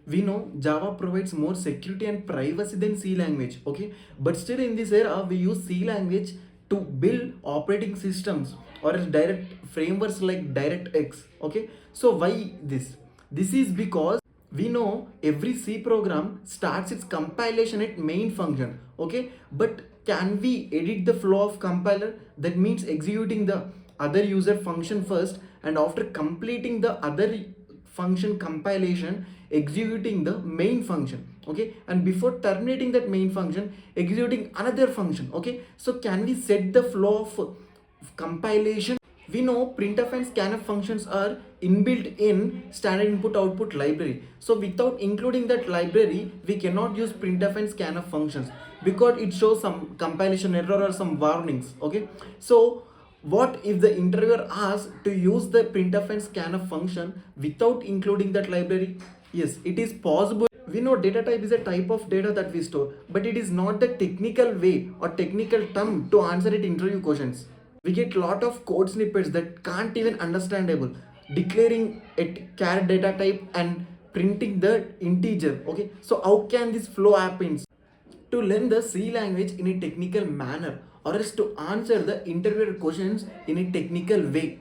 We know Java provides more security and privacy than C language, okay? But still in this era, we use C language to build operating systems or else direct frameworks like DirectX, okay? So why this? This is because we know every C program starts its compilation at main function, okay? But can we edit the flow of compiler? That means executing the other user function first, and after completing the other function compilation, executing the main function, okay, and before terminating that main function, executing another function, okay. So can we set the flow of compilation? We know printf and scanf functions are inbuilt in standard input output library, so without including that library we cannot use printf and scanf functions because it shows some compilation error or some warnings, okay. So what if the interviewer asks to use the printf and scanf function without including that library? Yes, it is possible. We know data type is a type of data that we store, but it is not the technical way or technical term to answer it interview questions. We get lot of code snippets that can't even understandable, declaring a char data type and printing the integer, okay. So how can this flow happens? To learn the C language in a technical manner, or else to answer the interviewer questions in a technical way,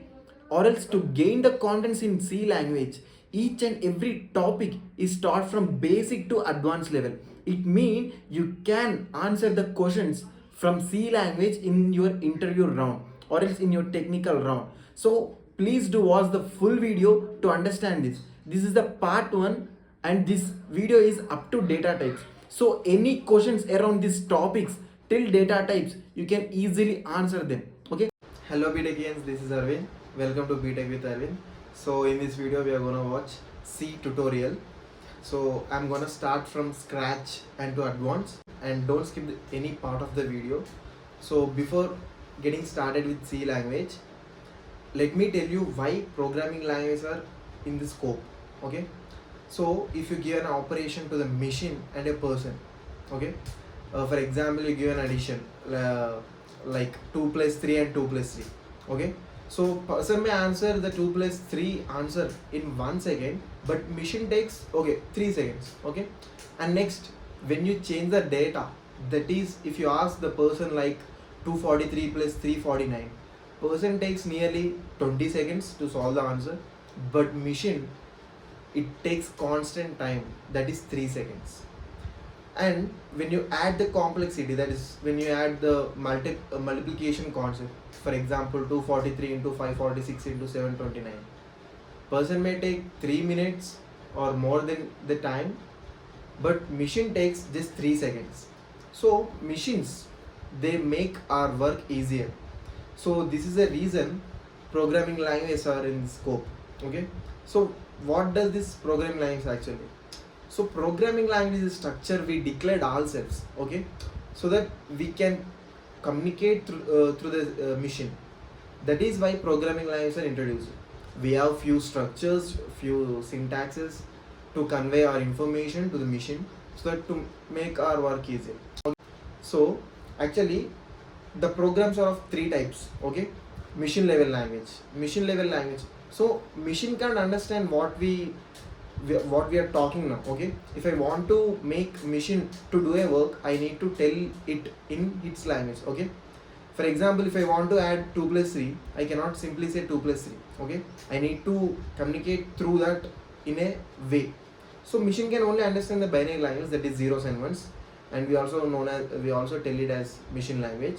or else to gain the contents in C language. Each and every topic is taught from basic to advanced level. It means you can answer the questions from C language in your interview round or else in your technical round. So please do watch the full video to understand this. This is the part 1 and this video is up to data types. So any questions around these topics till data types, you can easily answer them. Okay. Hello BTECians, this is Arvind. Welcome to BTech with Arvind. So in this video we are gonna watch C tutorial. So I'm gonna start from scratch and to advanced, and don't skip any part of the video. So before getting started with C language, let me tell you why programming languages are in the scope. Okay. So if you give an operation to the machine and a person, okay, for example you give an addition like 2 plus 3 and 2 plus 3, okay. So person may answer the 2 plus 3 answer in 1 second, but machine takes 3 seconds, okay. And next, when you change the data, that is if you ask the person like 243 plus 349, person takes nearly 20 seconds to solve the answer, but machine, it takes constant time, that is 3 seconds. And when you add the complexity, that is when you add the multiplication concept, for example 243 into 546 into 729, person may take 3 minutes or more than the time, but machine takes just 3 seconds. So machines, they make our work easier. So this is the reason programming languages are in scope, okay. So what does this programming language actually? So programming language is a structure we declared ourselves, okay, so that we can communicate through the machine. That is why programming languages are introduced. We have few structures, few syntaxes to convey our information to the machine, so that to make our work easier. So actually the programs are of 3 types, okay. Machine level language. So machine can't understand what we are talking now, okay. If I want to make machine to do a work, I need to tell it in its language, okay. For example, if I want to add 2 plus 3, I cannot simply say 2 plus 3, okay. I need to communicate through that in a way. So machine can only understand the binary language, that is zeros and ones, and we also tell it as machine language.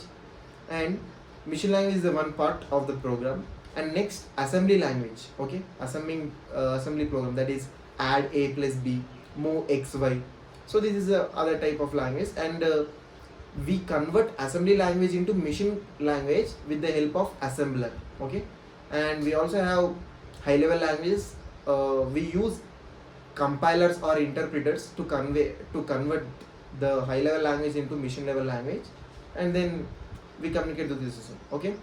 And machine language is the one part of the program. And next, assembly language, okay, assembly program, that is add a plus b, move x y. So this is the other type of language, and we convert assembly language into machine language with the help of assembler, okay. And we also have high level languages. We use compilers or interpreters to convert the high level language into machine level language, and then we communicate to the system, okay.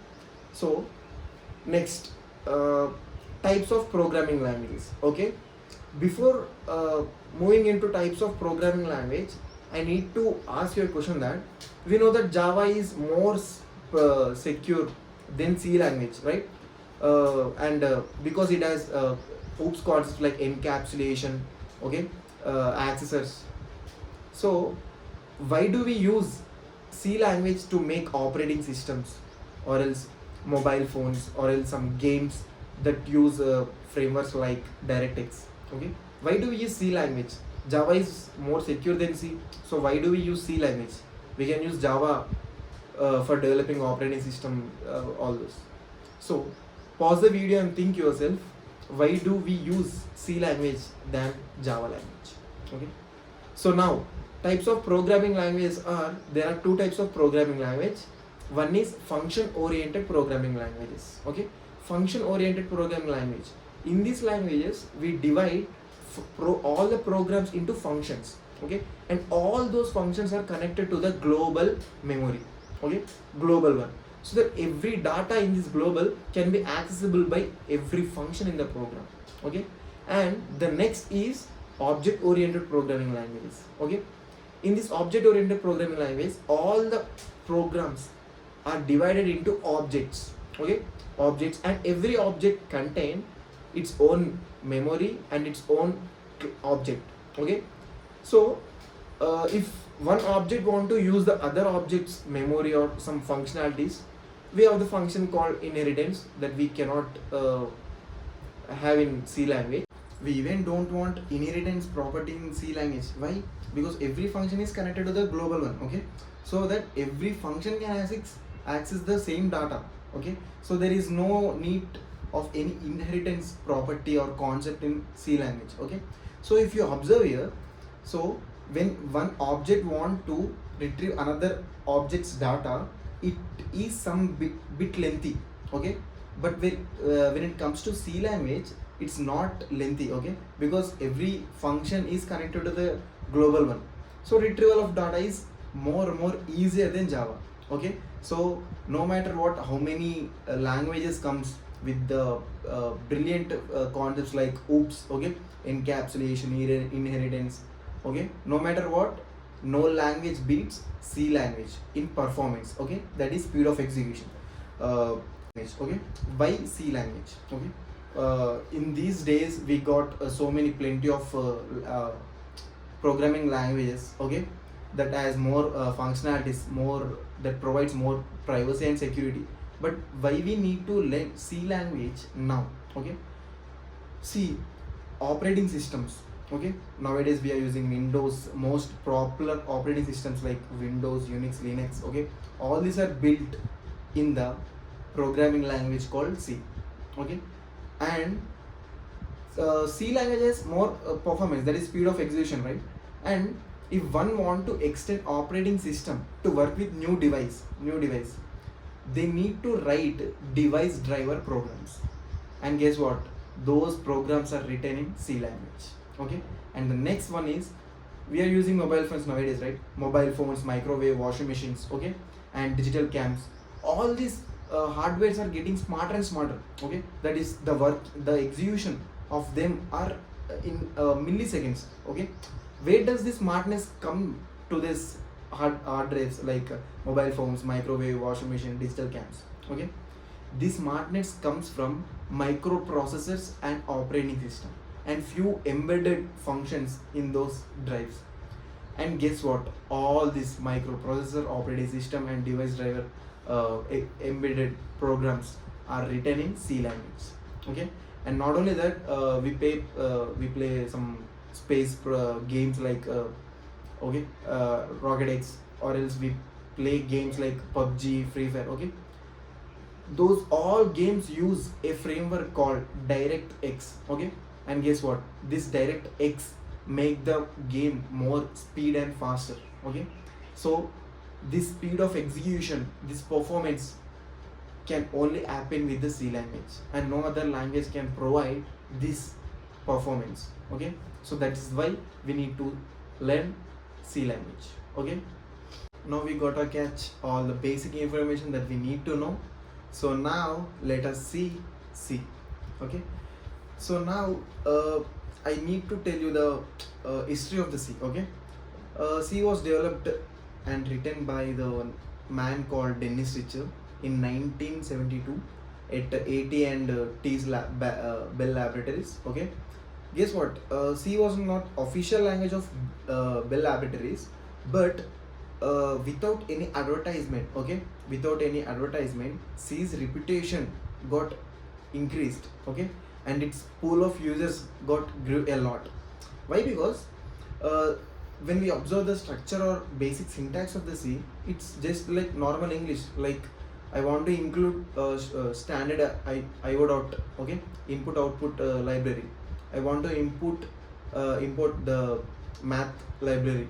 So next, types of programming languages, okay. Before moving into types of programming language, I need to ask you a question that we know that Java is more secure than C language, right? And because it has hooks concepts like encapsulation, okay, accessors. So why do we use C language to make operating systems, or else mobile phones, or else some games that use frameworks like DirectX? Okay, why do we use C language? Java is more secure than C, so why do we use C language? We can use Java for developing operating system, all those. So pause the video and think yourself, why do we use C language than Java language? Okay, so now types of programming languages are, there are two types of programming language. One is function oriented programming languages. Okay, function oriented programming language, in these languages we divide all the programs into functions. Okay, and all those functions are connected to the global memory. Okay, global one, so that every data in this global can be accessible by every function in the program. Okay, and the next is object oriented programming languages. Okay, in this object oriented programming language, all the programs are divided into objects. Okay, objects, and every object contain its own memory and its own object. Okay, so if one object want to use the other object's memory or some functionalities, we have the function called inheritance that we cannot have in C language. We even don't want inheritance property in C language. Why? Because every function is connected to the global one. Okay, so that every function can access the same data. Okay, so there is no need of any inheritance property or concept in C language. Okay, so if you observe here, so when one object want to retrieve another object's data, it is some bit lengthy. Okay, but when it comes to C language, it's not lengthy. Okay, because every function is connected to the global one, so retrieval of data is more easier than Java. Okay, so no matter what, how many languages comes with the brilliant concepts like OOPS, okay, encapsulation, inheritance. Okay, no matter what, no language beats C language in performance. Okay, that is speed of execution. Okay, why C language? Okay, in these days we got plenty of programming languages. Okay, that has more functionalities, more that provides more privacy and security. But why we need to learn C language now? Okay, see, operating systems. Okay, nowadays we are using Windows. Most popular operating systems like Windows, Unix, Linux. Okay, all these are built in the programming language called C. Okay, and C language has more performance, that is speed of execution, right? And if one want to extend operating system to work with new device, they need to write device driver programs, and guess what, those programs are written in C language. Okay, and the next one is, we are using mobile phones nowadays, right? Mobile phones, microwave, washing machines. Okay, and digital cams, all these hardwares are getting smarter and smarter. Okay, that is the work, the execution of them are in milliseconds. Okay, where does this smartness come to this hard drives like mobile phones, microwave, washing machine, digital cams? Okay, this smartness comes from microprocessors and operating system and few embedded functions in those drives. And guess what, all this microprocessor, operating system and device driver embedded programs are written in C language. Okay, and not only that, we play some space games like Rocket X, or else we play games like PUBG, Free Fire. Okay, those all games use a framework called DirectX. Okay, and guess what, this DirectX make the game more speed and faster. Okay, so this speed of execution, this performance can only happen with the C language, and no other language can provide this performance. Okay, so that is why we need to learn C language. Okay, now we gotta catch all the basic information that we need to know. So now let us see C. Okay, so now I need to tell you the history of the C. Okay, C was developed and written by the man called Dennis Ritchie in 1972 at AT and T's Bell Laboratories. Okay, Guess what? C was not official language of Bell Laboratories, but without any advertisement, okay, without any advertisement, C's reputation got increased, okay, and its pool of users got grew a lot. Why? Because uh, when we observe the structure or basic syntax of the C, it's just like normal English. Like I want to include standard IO dot, okay, input output library. I want to import the math library,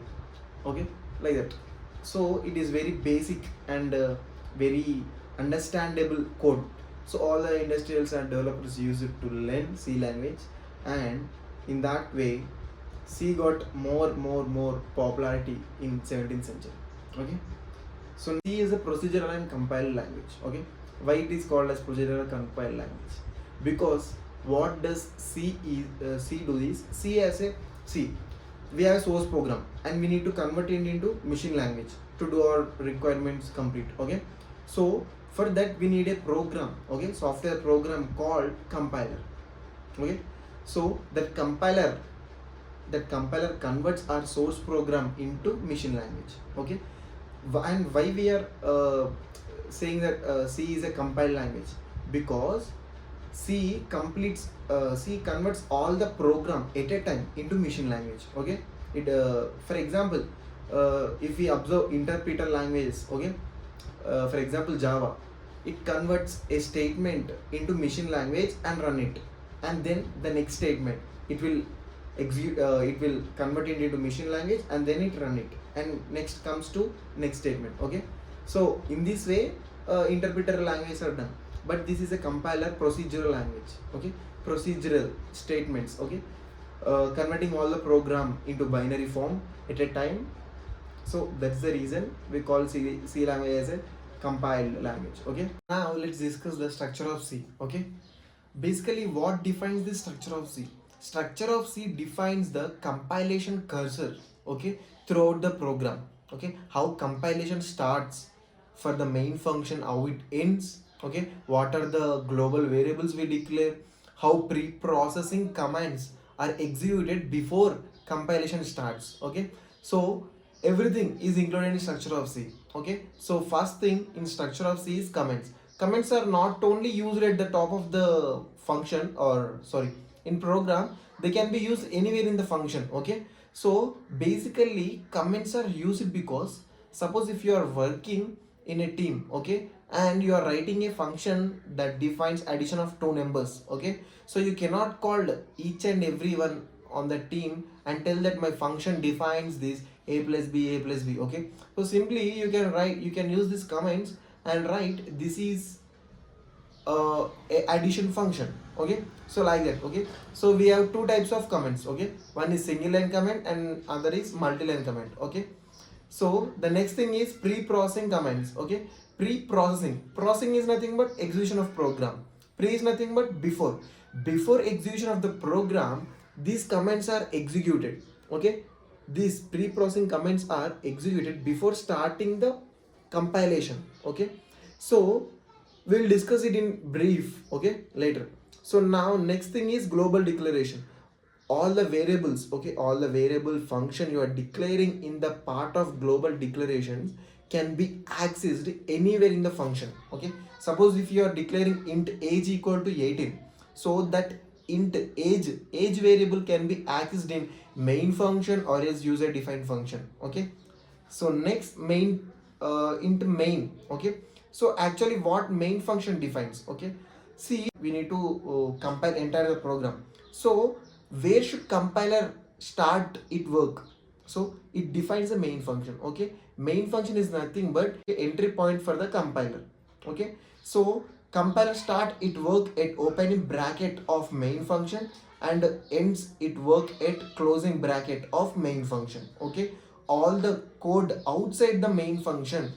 okay, like that. So it is very basic and very understandable code. So all the industrials and developers use it to learn C language, and in that way C got more popularity in 17th century. Okay. So C is a procedural and compiled language. Okay. Why it is called as procedural compiled language? Because what does C do is C as a C. We have a source program and we need to convert it into machine language to do our requirements complete. Okay. So for that we need a program. Okay. Software program called compiler. Okay. So that compiler converts our source program into machine language. Okay. And why we are saying that C is a compiled language? Because C converts all the program at a time into machine language. Okay. It for example, if we observe interpreter languages, okay, for example Java, it converts a statement into machine language and run it, and then the next statement it will it will convert it into machine language and then it run it, and next comes to next statement. Okay. So in this way interpreter languages are done, but this is a compiler procedural language. Okay. Procedural statements. Okay. Converting all the program into binary form at a time. So that's the reason we call C language as a compiled language. Okay. Now let's discuss the structure of C. Okay. Basically, what defines the structure of C? Structure of C defines the compilation cursor, okay, throughout the program. Okay, how compilation starts for the main function, how it ends, okay, what are the global variables we declare, how pre-processing commands are executed before compilation starts. Okay, so everything is included in structure of C. Okay, so first thing in structure of C is comments. Comments are not only used at the top of the function, or sorry, in program, they can be used anywhere in the function. Okay, so basically comments are used because suppose if you are working in a team, okay, and you are writing a function that defines addition of two numbers. Okay, so you cannot call each and every one on the team and tell that my function defines this a plus b. Okay, so simply you can use these comments and write this is a addition function. Okay, so like that. Okay, so we have two types of comments. Okay, one is single line comment and other is multi-line comment. Okay, so the next thing is pre-processing comments. Okay, processing is nothing but execution of program. Pre is nothing but before execution of the program, these comments are executed. Okay, these pre-processing comments are executed before starting the compilation. Okay, so we'll discuss it in brief, okay, later. So now next thing is global declaration. All the variables, okay, all the variable function you are declaring in the part of global declarations can be accessed anywhere in the function. Okay, suppose if you are declaring int age equal to 18, so that int age variable can be accessed in main function or as user defined function. Okay, so next main int main. Okay, so actually what main function defines? Okay, see, we need to compile entire the program. So where should compiler start it work? So it defines the main function. Okay, main function is nothing but entry point for the compiler. Okay, so compiler start it work at opening bracket of main function and ends it work at closing bracket of main function. Okay, all the code outside the main function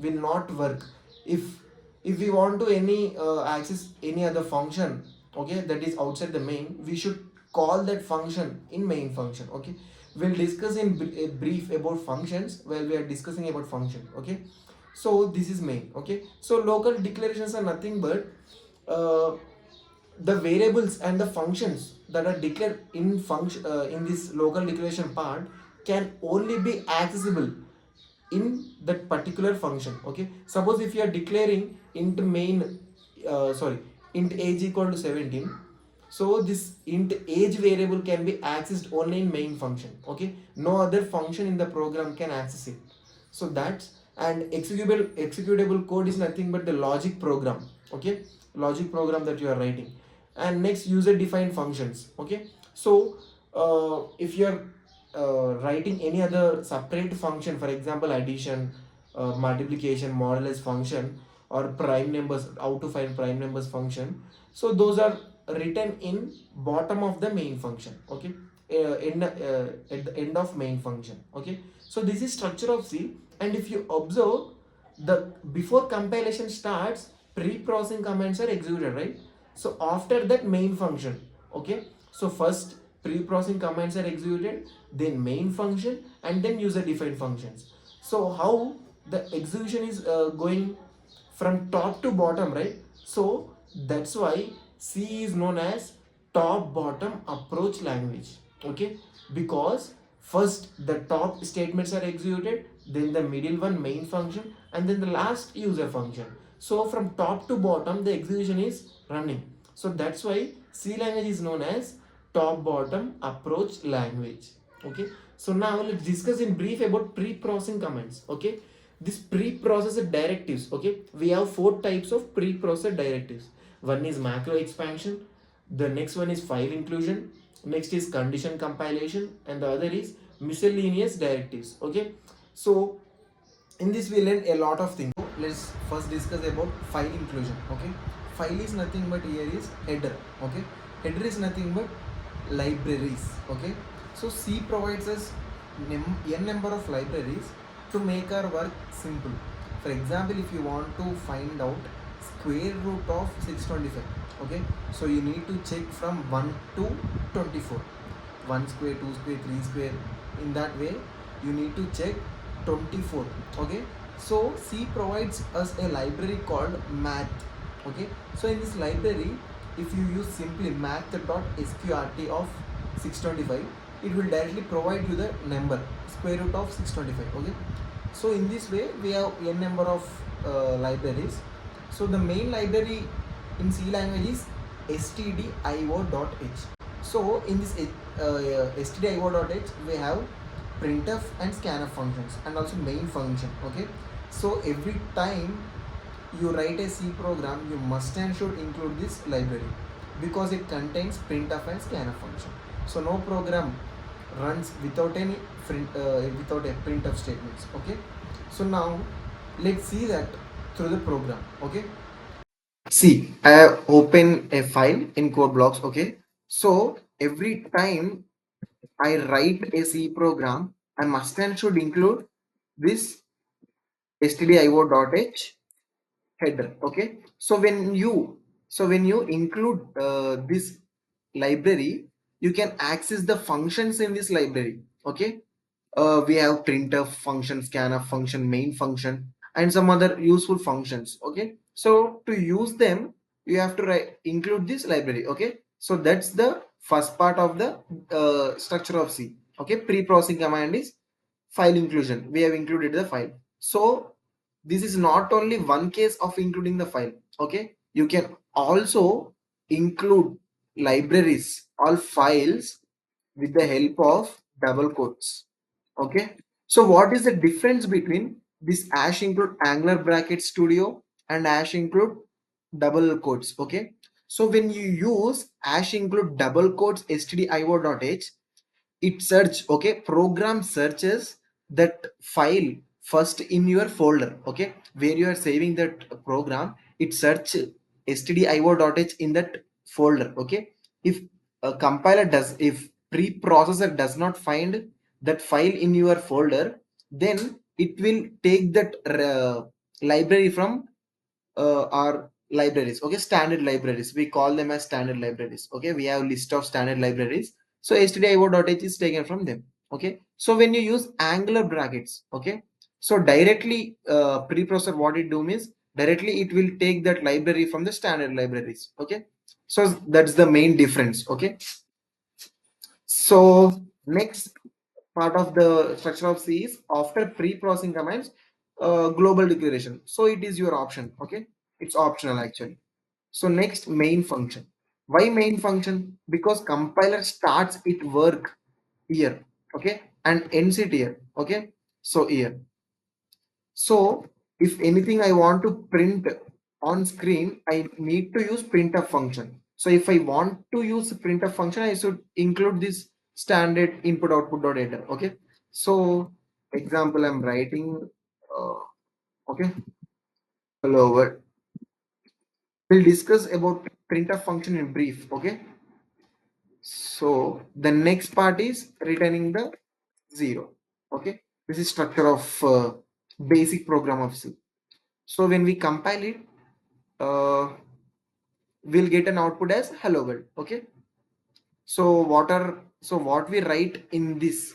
will not work. If we want to any access any other function, okay, that is outside the main, we should call that function in main function. Okay, we'll discuss in a brief about functions while we are discussing about function. Okay, so this is main. Okay, so local declarations are nothing but uh, the variables and the functions that are declared in function in this local declaration part can only be accessible in that particular function. Okay, suppose if you are declaring int main sorry int age equal to 17, so this int age variable can be accessed only in main function. Okay, no other function in the program can access it. So that's, and executable code is nothing but the logic program. Okay, logic program that you are writing. And next, user defined functions. Okay, so if you are writing any other separate function, for example addition, multiplication, modulus function, or prime numbers, how to find prime numbers function, so those are written in bottom of the main function. Okay, at the end of main function. Okay, so this is structure of C. And if you observe, the before compilation starts, pre-processing commands are executed, right? So after that, main function. Okay, so first pre-processing commands are executed, then main function, and then user defined functions. So how the execution is going from top to bottom, right? So that's why C is known as top bottom approach language. Okay, because first the top statements are executed, then the middle one main function, and then the last user function. So from top to bottom the execution is running. So that's why C language is known as top bottom approach language. Okay, so now let's discuss in brief about pre-processing commands. Okay, this pre-processor directives. Okay, we have four types of pre-processor directives. One is macro expansion, the next one is file inclusion, next is condition compilation, and the other is miscellaneous directives. Okay, so in this we learn a lot of things. Let's first discuss about file inclusion. Okay, file is nothing but here is header. Okay, header is nothing but libraries. Okay, so C provides us n number of libraries to make our work simple. For example, if you want to find out square root of 625, okay, so you need to check from 1 to 24, 1 square, 2 square, 3 square. In that way you need to check 24. Okay, so C provides us a library called math. Okay, so in this library, if you use simply math.sqrt of 625, it will directly provide you the number square root of 625. Okay, so in this way we have n number of libraries. So the main library in C language is stdio.h. So in this stdio.h we have printf and scanf functions, and also main function. Okay, so every time you write a C program, you must and should include this library because it contains printf and scanf function. So no program runs without any without a printf statements. Okay, so now let's see that through the program. Okay, see, I have opened a file in code blocks. Okay, so every time I write a C program, I must and should include this stdio.h header. Okay, so when you include this library, you can access the functions in this library. Okay, we have printf function, scanf function, main function, and some other useful functions. Okay, so to use them you have to include this library. Okay, so that's the first part of the structure of C. Okay, pre-processing command is file inclusion. We have included the file. So this is not only one case of including the file. Okay, you can also include libraries or files with the help of double quotes. Okay, so what is the difference between this hash include angular bracket studio and hash include double quotes? Okay, so when you use hash include double quotes stdio.h, it search. Okay, program searches that file first in your folder. Okay, where you are saving that program, it search stdio.h in that folder. Okay, if a compiler does, if preprocessor does not find that file in your folder, then it will take that library from our libraries. Okay, standard libraries, we call them as standard libraries. Okay, we have list of standard libraries, so stdio.h is taken from them. Okay, so when you use angular brackets, okay, so directly preprocessor what it do is directly it will take that library from the standard libraries. Okay, So that's the main difference. Okay. So next part of the structure of C is after pre-processing commands, global declaration. So it is your option. Okay, it's optional actually. So next, main function. Why main function? Because compiler starts it work here. Okay, and ends it here. Okay, so here. So if anything I want to print on screen, I need to use printf function. So if I want to use printf function, I should include this standard input output dot data. Okay. So example, I'm writing. Okay. Hello world. We'll discuss about printf function in brief. Okay. So the next part is returning the zero. Okay. This is structure of basic program of C. So when we compile it, uh, we'll get an output as hello world. Okay. So what we write in this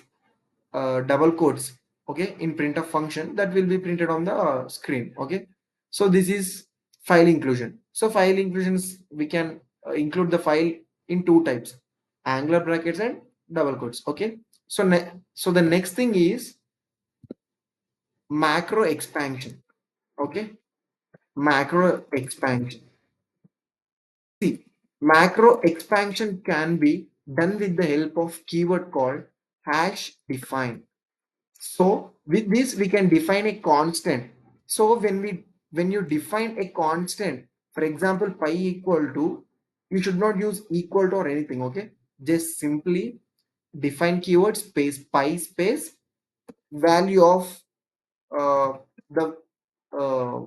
double quotes, okay, in printf function, that will be printed on the screen. Okay. So this is file inclusion. So file inclusions, we can include the file in two types, angular brackets and double quotes. Okay. So so the next thing is macro expansion. Okay. Macro expansion. See, macro expansion can be done with the help of keyword called hash define. So with this we can define a constant. So when you define a constant, for example pi equal to, you should not use equal to or anything. Okay, just simply define keyword space pi space value of the uh,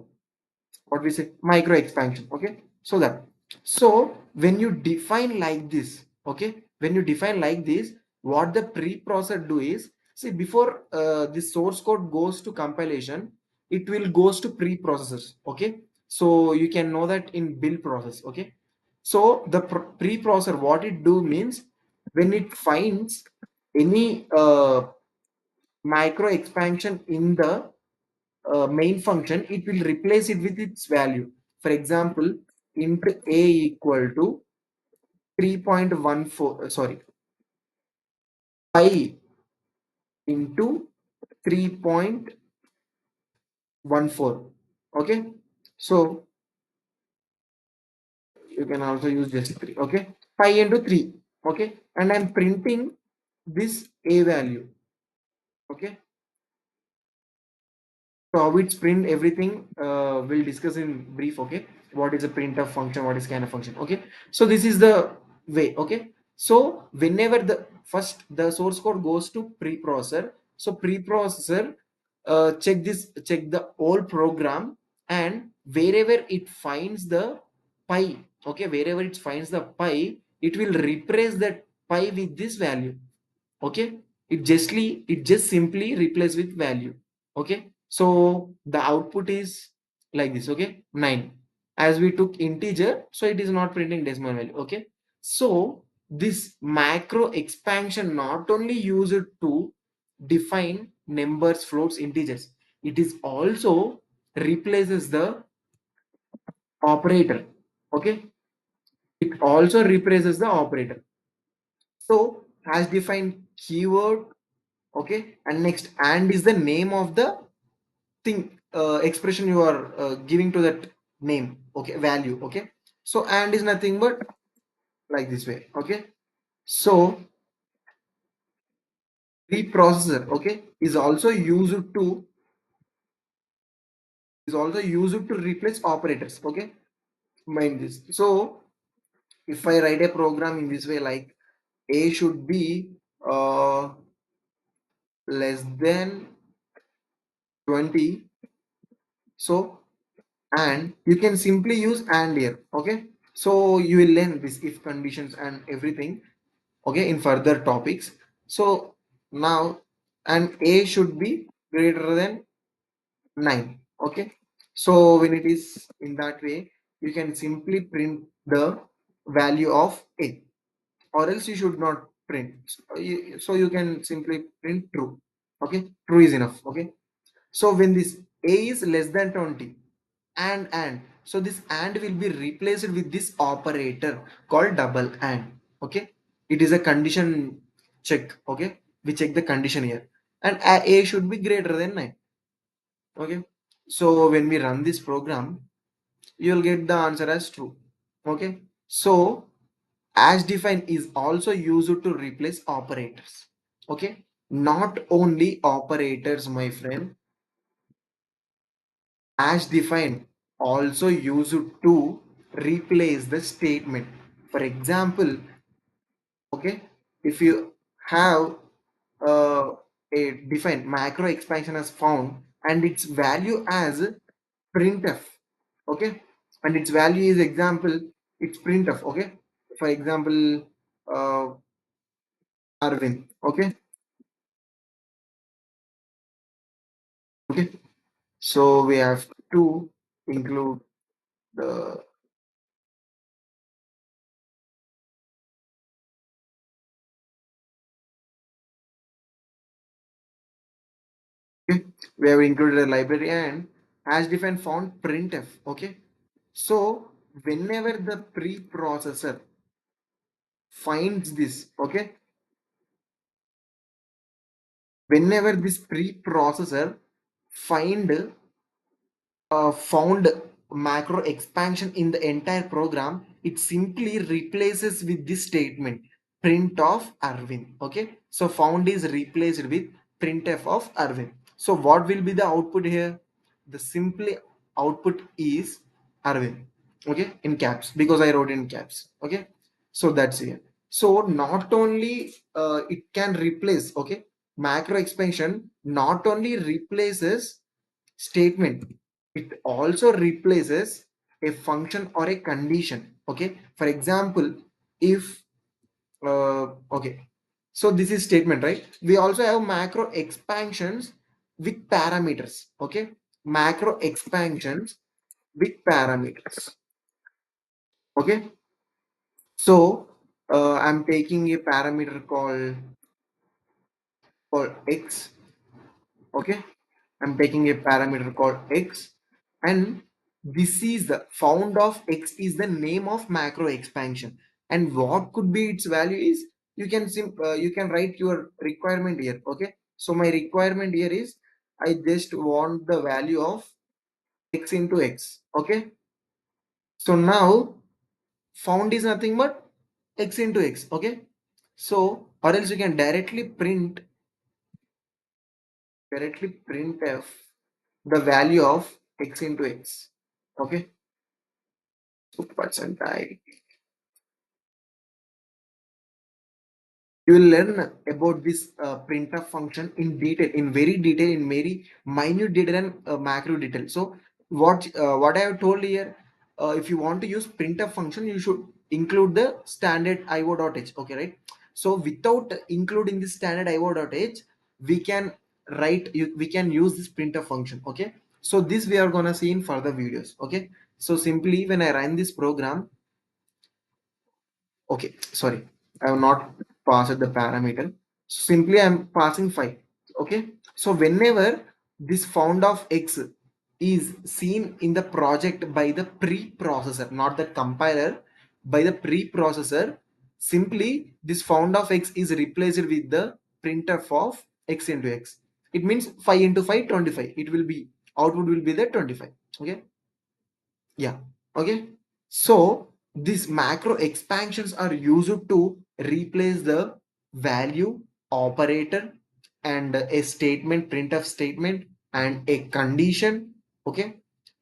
what we say micro expansion. Okay, so that, so when you define like this, okay, when you define like this, what the preprocessor do is, see, before the source code goes to compilation, it will goes to preprocessors. Okay, so you can know that in build process. Okay, so the preprocessor, what it do means, when it finds any micro expansion in the main function, it will replace it with its value. For example, int a equal to 3.14, sorry, pi into 3.14. Okay, so you can also use just 3. Okay, pi into 3. Okay, and I'm printing this a value. Okay, so how it's print everything, we'll discuss in brief. Okay, what is a printf function, what is scanf function. Okay, so this is the way. Okay, so whenever the first the source code goes to preprocessor, so preprocessor check the whole program, and wherever it finds the pi, okay, wherever it finds the pi, it will replace that pi with this value. Okay, it just simply replace with value. Okay, so the output is like this. Okay, 9, as we took integer, so it is not printing decimal value. Okay, so this macro expansion not only used to define numbers, floats, integers, it is also replaces the operator. Okay, it also replaces the operator. So has defined keyword. Okay, and next, and is the name of the thing, expression you are giving to that name. Okay, value. Okay, so and is nothing but like this way. Okay, so preprocessor, okay, is also used to replace operators. Okay, mind this. So if I write a program in this way, like a should be less than 20, so, and you can simply use and here. Okay, so you will learn this if conditions and everything, okay, in further topics. So now, and a should be greater than 9. Okay, so when it is in that way, you can simply print the value of a, or else you should not print. So you can simply print true. Okay, true is enough. Okay, so when this a is less than 20, and So this and will be replaced with this operator called double and. Okay, it is a condition check. Okay, we check the condition here, and a should be greater than 9. Okay, so when we run this program, you'll get the answer as true. Okay, so as defined is also used to replace operators. Okay, not only operators, my friend. As defined also used to replace the statement. For example, okay, if you have uh, a defined macro expansion as found and its value as printf, okay, and its value is example, it's printf. Okay, for example, uh, Arvin. Okay, okay, so we have to include the, okay, we have included a library and has defined found printf. Okay, so whenever the preprocessor finds this, okay, whenever this preprocessor find found macro expansion in the entire program, it simply replaces with this statement print of Arvin. Okay, so found is replaced with printf of Arvin. So what will be the output here? The simply output is Arvin. Okay, in caps because I wrote in caps. Okay, so that's here. So not only it can replace, okay, macro expansion not only replaces statement, it also replaces a function or a condition. Okay, for example, if okay, so this is statement, right? We also have macro expansions with parameters. Okay, macro expansions with parameters. Okay, so I'm taking a parameter called x. Okay, I'm taking a parameter called x, and this is the found of x is the name of macro expansion, and what could be its value is you can write your requirement here. Okay, so my requirement here is I just want the value of x into x. Okay, so now found is nothing but x into x. Okay, so or else you can directly printf the value of x into x. Okay, so percentile. You will learn about this printf function in detail, in very detail, in very minute detail and macro detail. So what I have told here, if you want to use printf function, you should include the standard io.h. Okay, right? So without including this standard io.h, we can we can use this printf function. Okay, so this we are gonna see in further videos. Okay, so simply when I run this program, okay, sorry, I have not passed the parameter. Simply I'm passing 5. Okay, so whenever this found of x is seen in the project by the preprocessor, not the compiler, by the preprocessor, simply this found of x is replaced with the printf of x into x. It means 5 into 5 25. It will be output will be the 25. Okay, yeah. Okay, so these macro expansions are used to replace the value operator and a statement, printf statement, and a condition. Okay,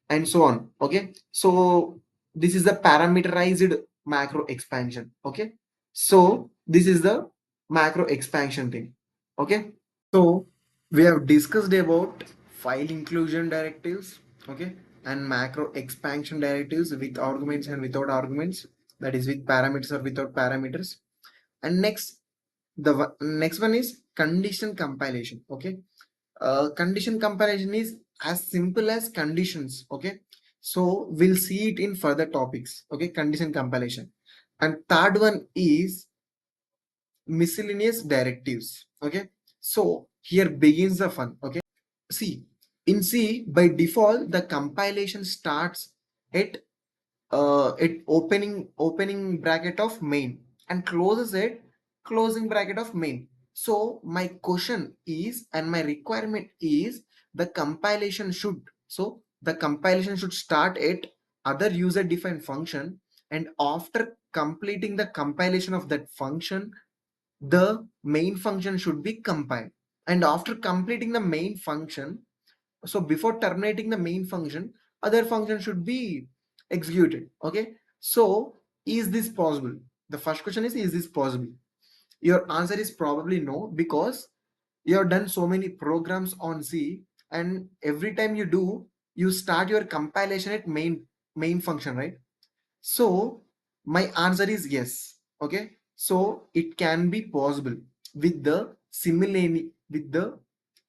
and so on. Okay, so this is the parameterized macro expansion. Okay, so this is the macro expansion thing. Okay, so we have discussed about file inclusion directives, okay, and macro expansion directives with arguments and without arguments, that is with parameters or without parameters. And next, next one is condition compilation. Okay, condition compilation is as simple as conditions. Okay, so we'll see it in further topics. Okay, condition compilation. And third one is miscellaneous directives. Okay, so here begins the fun. Okay, see, in C by default the compilation starts it it opening bracket of main and closes it closing bracket of main. So my question is and my requirement is the compilation should start at other user defined function, and after completing the compilation of that function, the main function should be compiled. And after completing the main function, so before terminating the main function, other function should be executed. Okay, so is this possible? The first question is this possible? Your answer is probably no, because you have done so many programs on C, and every time you do, you start your compilation at main function, right? So my answer is yes. Okay. So it can be possible with the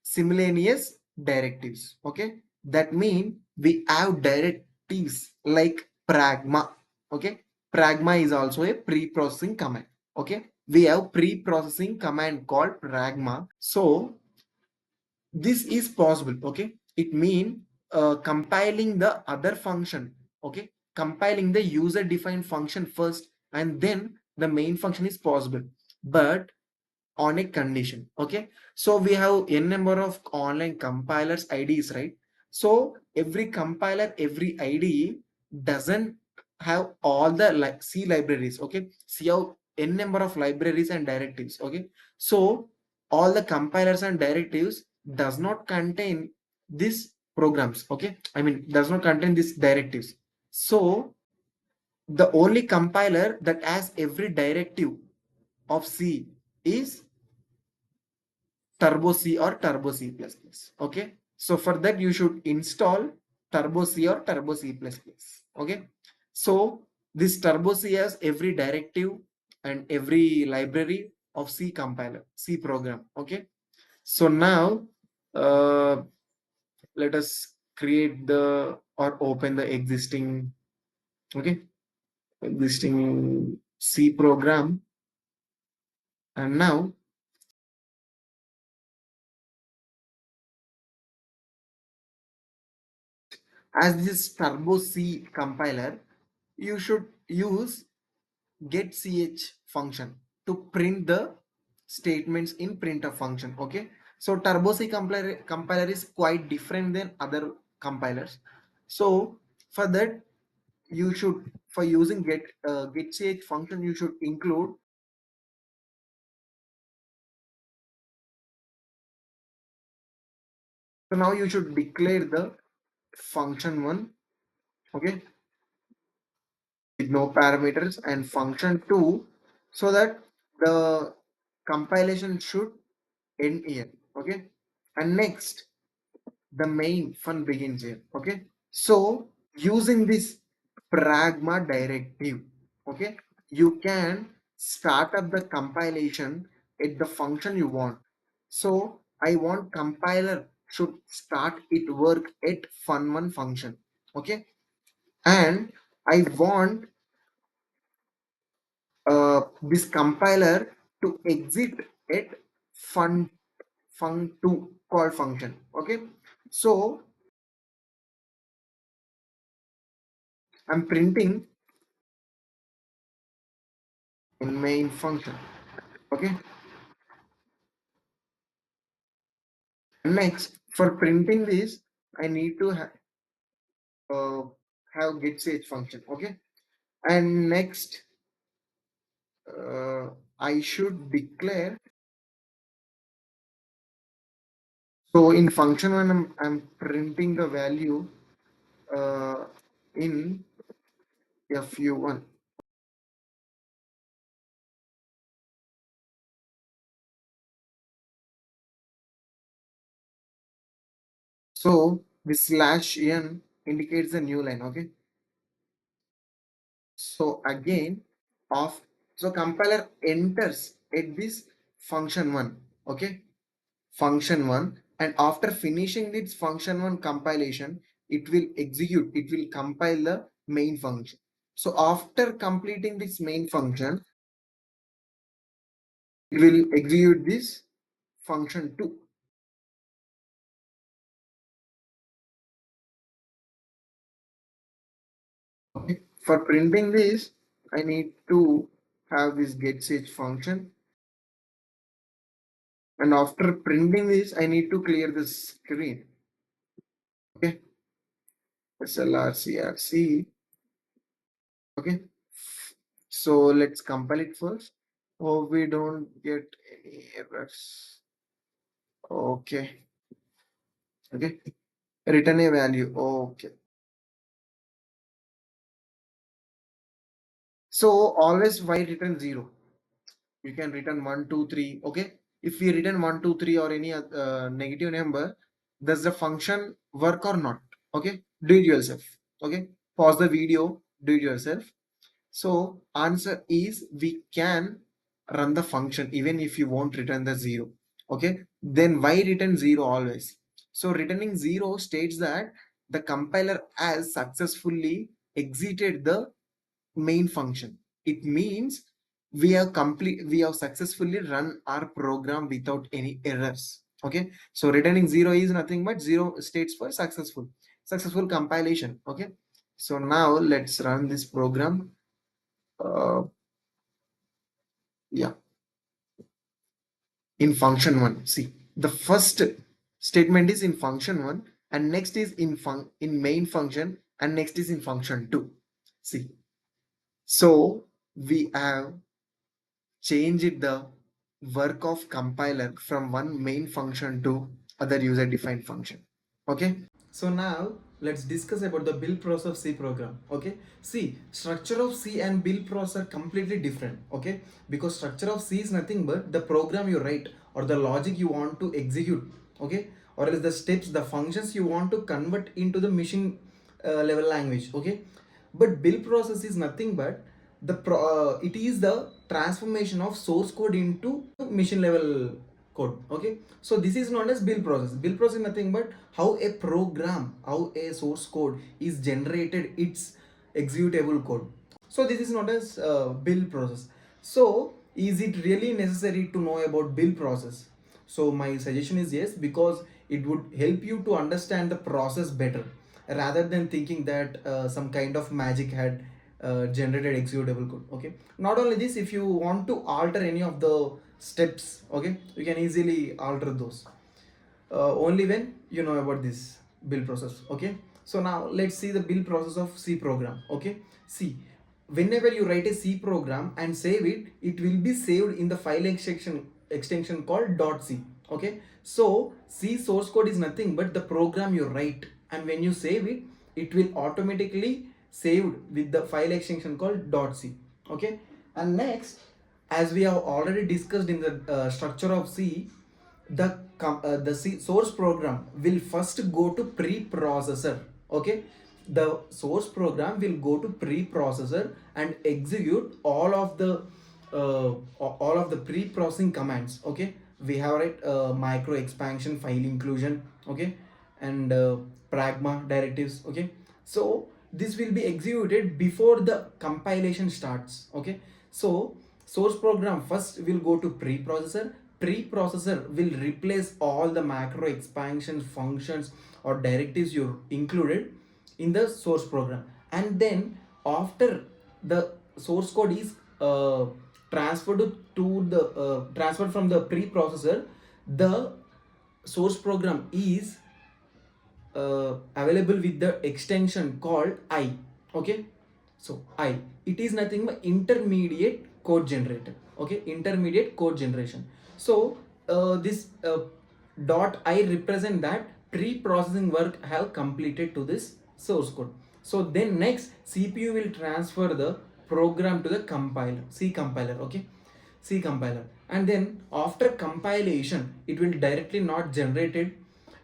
simultaneous directives. Okay. That means we have directives like pragma. Okay. Pragma is also a pre-processing command. Okay. We have pre-processing command called pragma. So this is possible. Okay, it mean compiling the other function. Okay, compiling the user defined function first, and then the main function is possible, but on a condition. Okay, so we have n number of online compilers IDs, right? So every compiler, every IDE doesn't have all the C libraries. Okay, C have n number of libraries and directives. Okay, so all the compilers and directives does not contain these programs. Okay, I mean does not contain these directives. So the only compiler that has every directive of C is Turbo C or Turbo C++. Okay, so for that you should install Turbo C or Turbo C++. Okay, so this Turbo C has every directive and every library of C compiler, C program. Okay, so now uh, let us create the or open the existing, okay, existing C program. And now as this Turbo C compiler, you should use getch function to print the statements in printf function. Okay, so Turbo C compiler is quite different than other compilers. So for that, you should, for using getch function, you should include. So now you should declare the function one. Okay, with no parameters, and function 2, so that the compilation should end here. Okay, and next the main fun begins here. Okay, so using this pragma directive, okay, you can start up the compilation at the function you want. So I want compiler should start it work at fun1 function. Okay, and I want this compiler to exit at fun2 call function. Okay, so I'm printing in main function. Okay, next for printing this, I need to uh, have getch function. Okay, and next I should declare. So in function when I'm printing the value uh, in fu1. So this slash n indicates the new line. Okay, so again of, so compiler enters at this function one. Okay, function one, and after finishing this function one compilation, it will compile the main function. So after completing this main function, it will execute this function 2. Okay. For printing this, I need to have this getSH function, and after printing this, I need to clear the screen. Okay, slrcrc. Okay, so let's compile it first. Oh, we don't get any errors. Okay, okay, return a value. Okay, so always why return 0? You can return 1 2 3. Okay, if we return 1 2 3 or any negative number, does the function work or not? Okay, do it yourself. Okay, pause the video, do it yourself. So answer is we can run the function even if you won't return the 0. Okay, then why return 0 always? So returning 0 states that the compiler has successfully exited the main function. It means we have successfully run our program without any errors. Okay, so returning 0 is nothing but 0 states for successful compilation. Okay, so now let's run this program. Yeah, in function 1, see, the first statement is in function 1, and next is in main function, and next is in function 2. See, so we have changed the work of compiler from one main function to other user defined function. Okay, So now let's discuss about the build process of C program. Okay, see, structure of C and build process are completely different. Okay, because structure of C is nothing but the program you write or the logic you want to execute. Okay, or else the steps, the functions you want to convert into the machine level language. Okay, but build process is nothing but it is the transformation of source code into machine level code. Okay, so this is known as build process. Build process is nothing but how a source code is generated, its executable code. So this is known as build process. So is it really necessary to know about build process? So my suggestion is yes, because it would help you to understand the process better rather than thinking that some kind of magic had generated executable code. Okay, not only this, if you want to alter any of the steps, okay, you can easily alter those only when you know about this build process. Okay, so now let's see the build process of C program. Okay, see, whenever you write a C program and save it, it will be saved in the file extension called .c. Okay, so C source code is nothing but the program you write, and when you save it, it will automatically saved with the file extension called .c. Okay, and next, as we have already discussed in the structure of C, the source program will first go to preprocessor. Okay, the source program will go to preprocessor and execute all of the pre-processing commands. Okay, we have micro expansion, file inclusion, okay, and pragma directives. Okay, so this will be executed before the compilation starts. Okay, so source program first will go to preprocessor. Preprocessor will replace all the macro expansion functions or directives you included in the source program, and then after the source code is transferred from the preprocessor, the source program is available with the extension called I. Okay, so I, it is nothing but intermediate code generator. Okay, intermediate code generation. So this dot I represent that pre-processing work have completed to this source code. So then next CPU will transfer the program to the compiler, C compiler. Okay, C compiler, and then after compilation it will directly not generated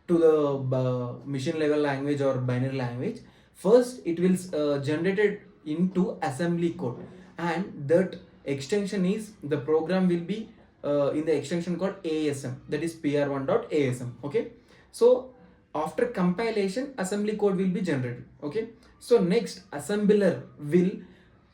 to the machine level language or binary language. First it will generated into assembly code, and that extension is the program will be in the extension called ASM, that is pr1.asm. Okay, so after compilation assembly code will be generated. Okay, so next assembler will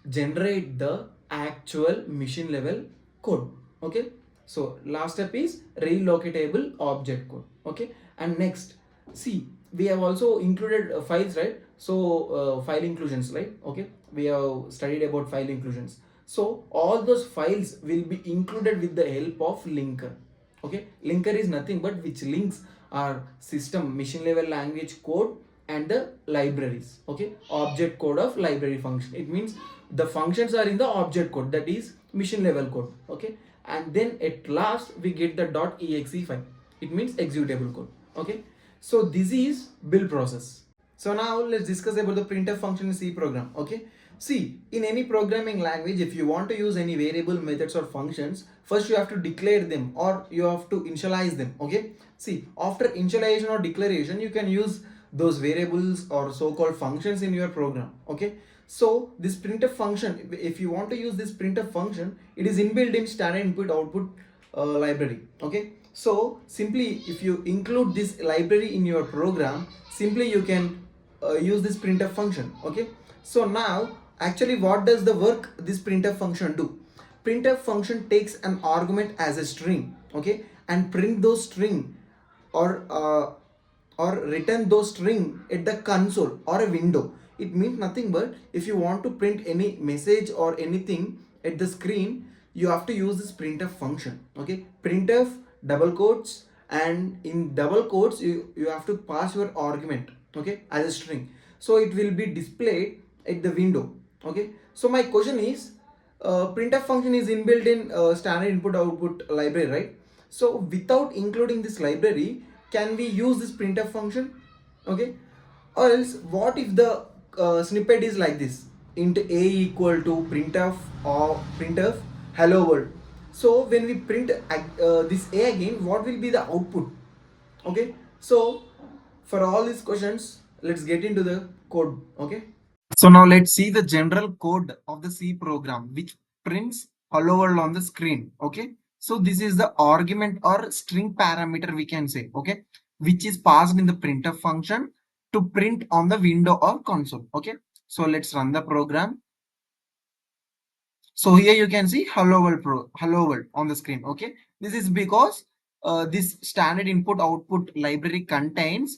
generate the actual machine level code. Okay, so last step is relocatable object code. Okay, and next, see, we have also included files, right? So file inclusions, right? Okay, we have studied about file inclusions. So all those files will be included with the help of linker. Okay, linker is nothing but which links our system machine level language code and the libraries. Okay, object code of library function, it means the functions are in the object code, that is machine level code. Okay, and then at last we get the .exe file, it means executable code. Okay, so this is build process. So now let's discuss about the printf function in C program. Okay, see, in any programming language, if you want to use any variable, methods or functions, first you have to declare them or you have to initialize them. Okay, see, after initialization or declaration you can use those variables or so-called functions in your program. Okay, so this printf function, if you want to use this printf function, it is inbuilt in standard input output library. Okay, so simply if you include this library in your program, simply you can use this printf function. Okay, so now actually what does the work this printf function do? Printf function takes an argument as a string. Okay, and print those string or return those string at the console or a window. It means nothing but if you want to print any message or anything at the screen, you have to use this printf function. Okay, printf double quotes, and in double quotes you have to pass your argument, okay, as a string, so it will be displayed at the window. Okay, so my question is, printf function is inbuilt in standard input output library, right? So without including this library, can we use this printf function? Okay, or else what if the snippet is like this: int a equal to printf or printf hello world. So when we print this a again, what will be the output? Okay, so for all these questions, let's get into the code. Okay, so now let's see the general code of the C program which prints hello world on the screen. Okay, so this is the argument or string parameter we can say, okay, which is passed in the printf function to print on the window or console. Okay, so let's run the program. So here you can see hello world on the screen. Okay, this is because this standard input output library contains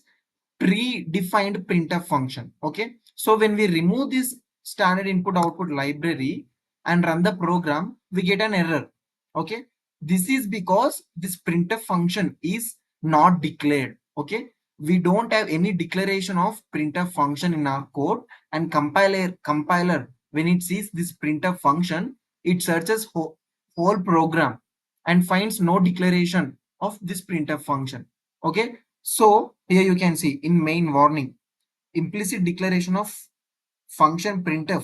predefined printf function. Okay, so when we remove this standard input output library and run the program, we get an error. Okay, this is because this printf function is not declared. Okay, we don't have any declaration of printf function in our code, and compiler when it sees this printf function, it searches whole program and finds no declaration of this printf function. Okay, so here you can see in main warning, implicit declaration of function printf.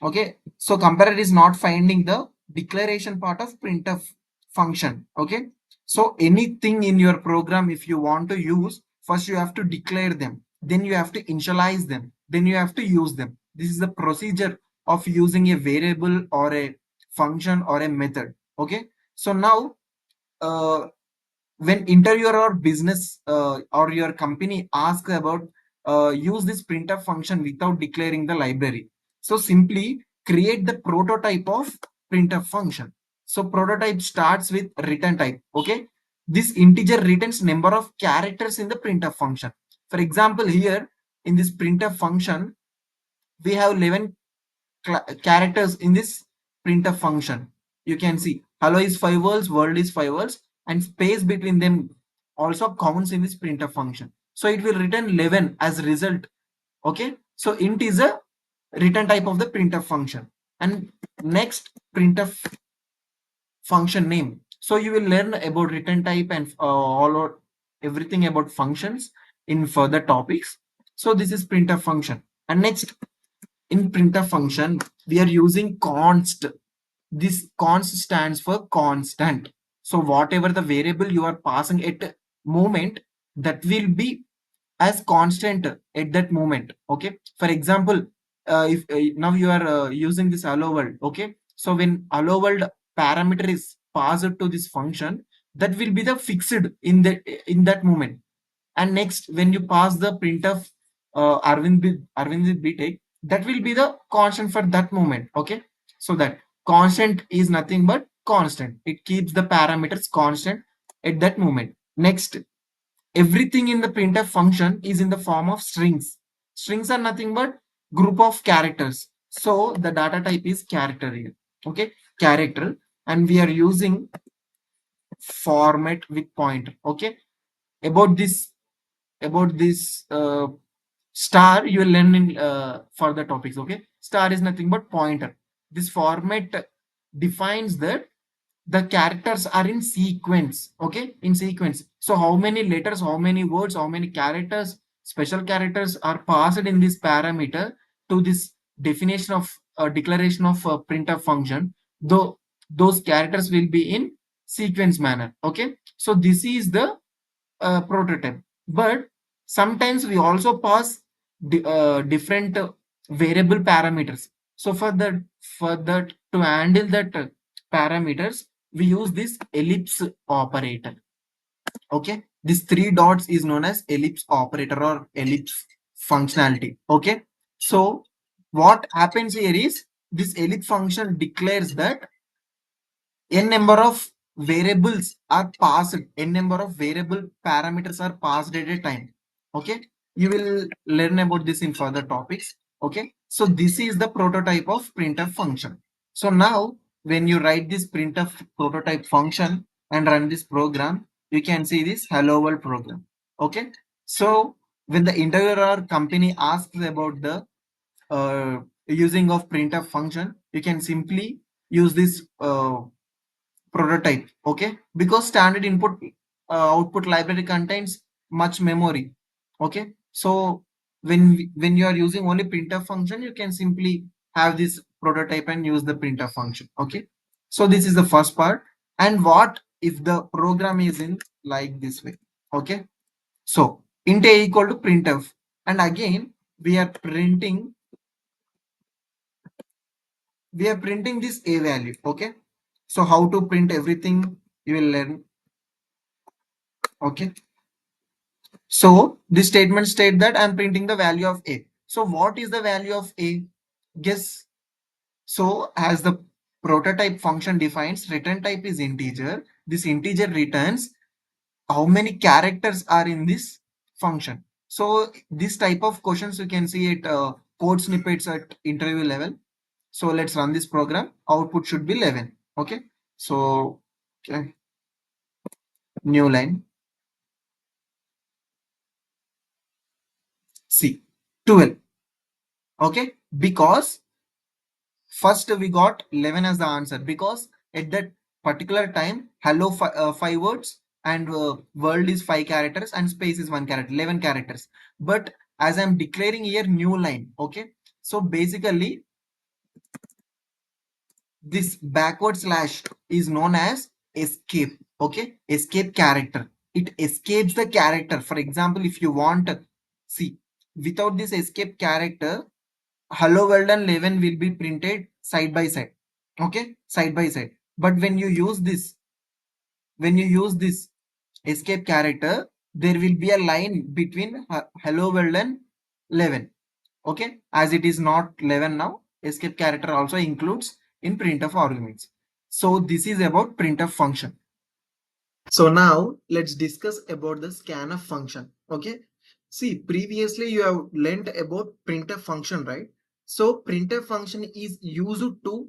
Okay, so compiler is not finding the declaration part of printf function. Okay, so anything in your program, if you want to use, first you have to declare them, then you have to initialize them, then you have to use them. This is the procedure of using a variable or a function or a method. Okay, so now uh, when interviewer or business or your company asks about use this printf function without declaring the library, so simply create the prototype of printf function. So prototype starts with return type. Okay, this integer returns number of characters in the printf function. For example, here in this printf function we have 11 characters in this printf function. You can see hello is 5 words, world is 5 words, and space between them also counts in this printf function. So it will return 11 as result. Okay, so int is a return type of the printf function. And next, printf function name. So you will learn about return type and all or everything about functions in further topics. So this is printf function. And next, in printf function we are using const. This const stands for constant. So whatever the variable you are passing at moment, that will be as constant at that moment. Okay, for example, if now you are using this hello world. Okay, so when hello world parameter is passed to this function, that will be the fixed in that moment. And next, when you pass the printf Arvind with btech, that will be the constant for that moment. Okay, so that constant is nothing but constant, it keeps the parameters constant at that moment. Next, everything in the printf function is in the form of strings. Strings are nothing but group of characters. So the data type is character here. Okay, character, and we are using format with pointer. Okay, about this star you will learn in further topics. Okay, star is nothing but pointer. This format defines that the characters are in sequence. Okay, in sequence. So how many letters, how many words, how many characters, special characters are passed in this parameter to this definition of declaration of printf function, though those characters will be in sequence manner. Okay, so this is the prototype. But sometimes we also pass different variable parameters. So for that to handle that parameters, we use this ellipse operator. Okay, this three dots is known as ellipse operator or ellipse functionality. Okay, so what happens here is this ellipse function declares that n number of variables are passed, n number of variable parameters are passed at a time. Okay, you will learn about this in further topics. Okay, so this is the prototype of printf function. So now when you write this printf prototype function and run this program, you can see this hello world program. Okay, so when the interviewer or company asks about the using of printf function, you can simply use this prototype. Okay, because standard input output library contains much memory. Okay, so when you are using only printf function, you can simply have this prototype and use the printf function. Okay, so this is the first part. And what if the program is in like this way? Okay, so int a equal to printf, and again we are printing this a value. Okay, so how to print everything you will learn. Okay, so this statement state that I'm printing the value of a. So what is the value of a? Guess. So as the prototype function defines, return type is integer. This integer returns how many characters are in this function. So this type of questions you can see it code snippets at interview level. So let's run this program. Output should be 11. Okay. So okay, new line. See 12. Okay, because first we got 11 as the answer, because at that particular time hello five words and world is five characters and space is one character, 11 characters. But as I'm declaring here new line. Okay, so basically this backward slash is known as escape. Okay, escape character, it escapes the character. For example, if you want, see, without this escape character, hello world and 11 will be printed side by side. Okay, side by side. But when you use this escape character, there will be a line between hello world and 11. Okay, as it is not 11 now, escape character also includes in printf arguments. So this is about printf function. So now let's discuss about the scanf function. Okay. See, previously you have learned about printf function, right? So printf function is used to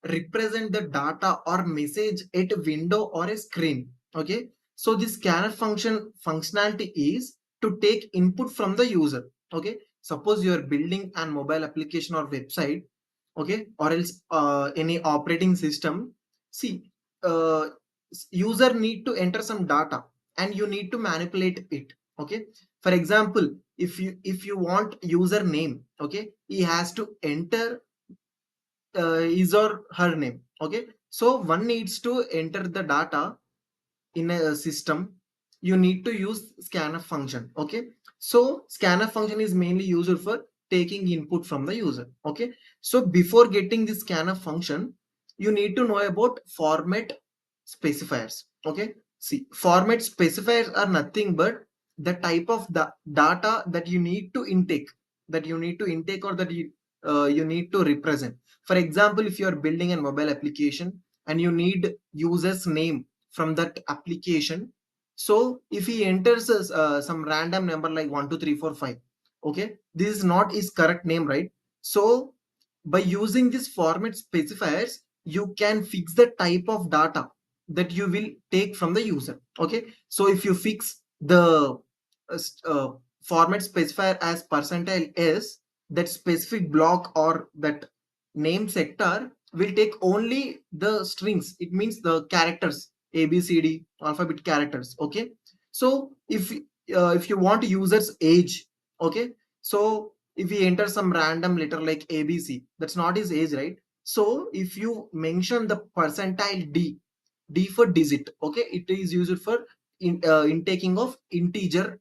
represent the data or message at a window or a screen. Okay. So this scanf function functionality is to take input from the user. Okay. Suppose you are building an mobile application or website. Okay. Or else any operating system. See, uh, user need to enter some data and you need to manipulate it. Okay, for example, if you want username, okay, he has to enter his or her name. Okay, so one needs to enter the data in a system. You need to use scanf function. Okay, so scanf function is mainly used for taking input from the user. Okay, so before getting the scanf function, you need to know about format specifiers. Okay, see, format specifiers are nothing but the type of the data that you need to intake, or that you need to represent. For example, if you are building a mobile application and you need user's name from that application, So if he enters some random number like 1 2 3 4 5, okay, this is not his correct name, right? So by using this format specifiers, you can fix the type of data that you will take from the user. Okay, so if you fix the format specifier as percentile s, that specific block or that name sector will take only the strings. It means the characters a b c d alphabet characters. Okay, so if you want user's age, okay, so if we enter some random letter like abc, that's not his age, right? So if you mention the percentile d for digit, okay, it is used for in taking of integer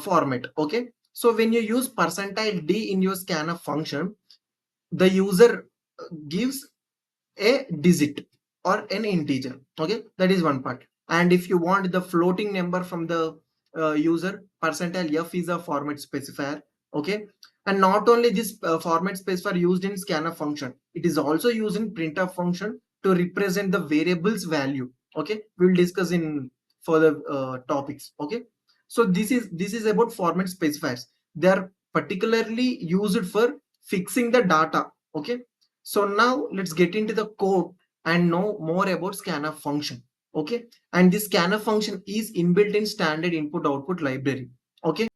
format. Okay, so when you use percentile d in your scanf function, the user gives a digit or an integer. Okay, that is one part. And if you want the floating number from the user, percentile f is a format specifier. Okay, and not only this format specifier used in scanf function, it is also used in printf function to represent the variables value. Okay, we'll discuss in further topics. Okay, so this is about format specifiers. They are particularly used for fixing the data. Okay, so now let's get into the code and know more about scanf function. Okay, and this scanf function is inbuilt in standard input output library. Okay,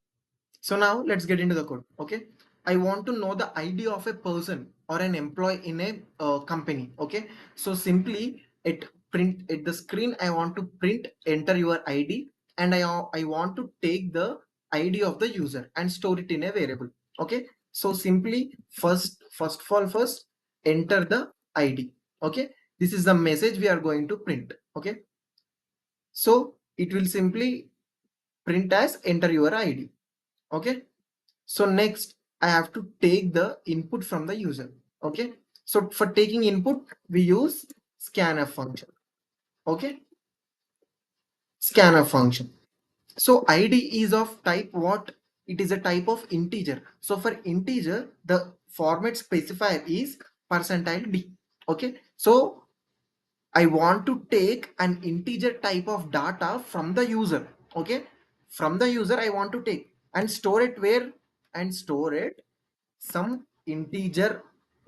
so now let's get into the code. Okay, I want to know the ID of a person or an employee in a company. Okay, so simply at the screen I want to print enter your ID, and I want to take the ID of the user and store it in a variable. Okay, so simply first enter the ID. Okay, this is the message we are going to print. Okay, so it will simply print as enter your ID. Okay, so next I have to take the input from the user. Okay, so for taking input we use scanf function. Okay, scanf function. So id is of type what? It is a type of integer. So for integer the format specifier is percentile d. Okay, so I want to take an integer type of data from the user. Okay, from the user I want to take and store it where? And store it some integer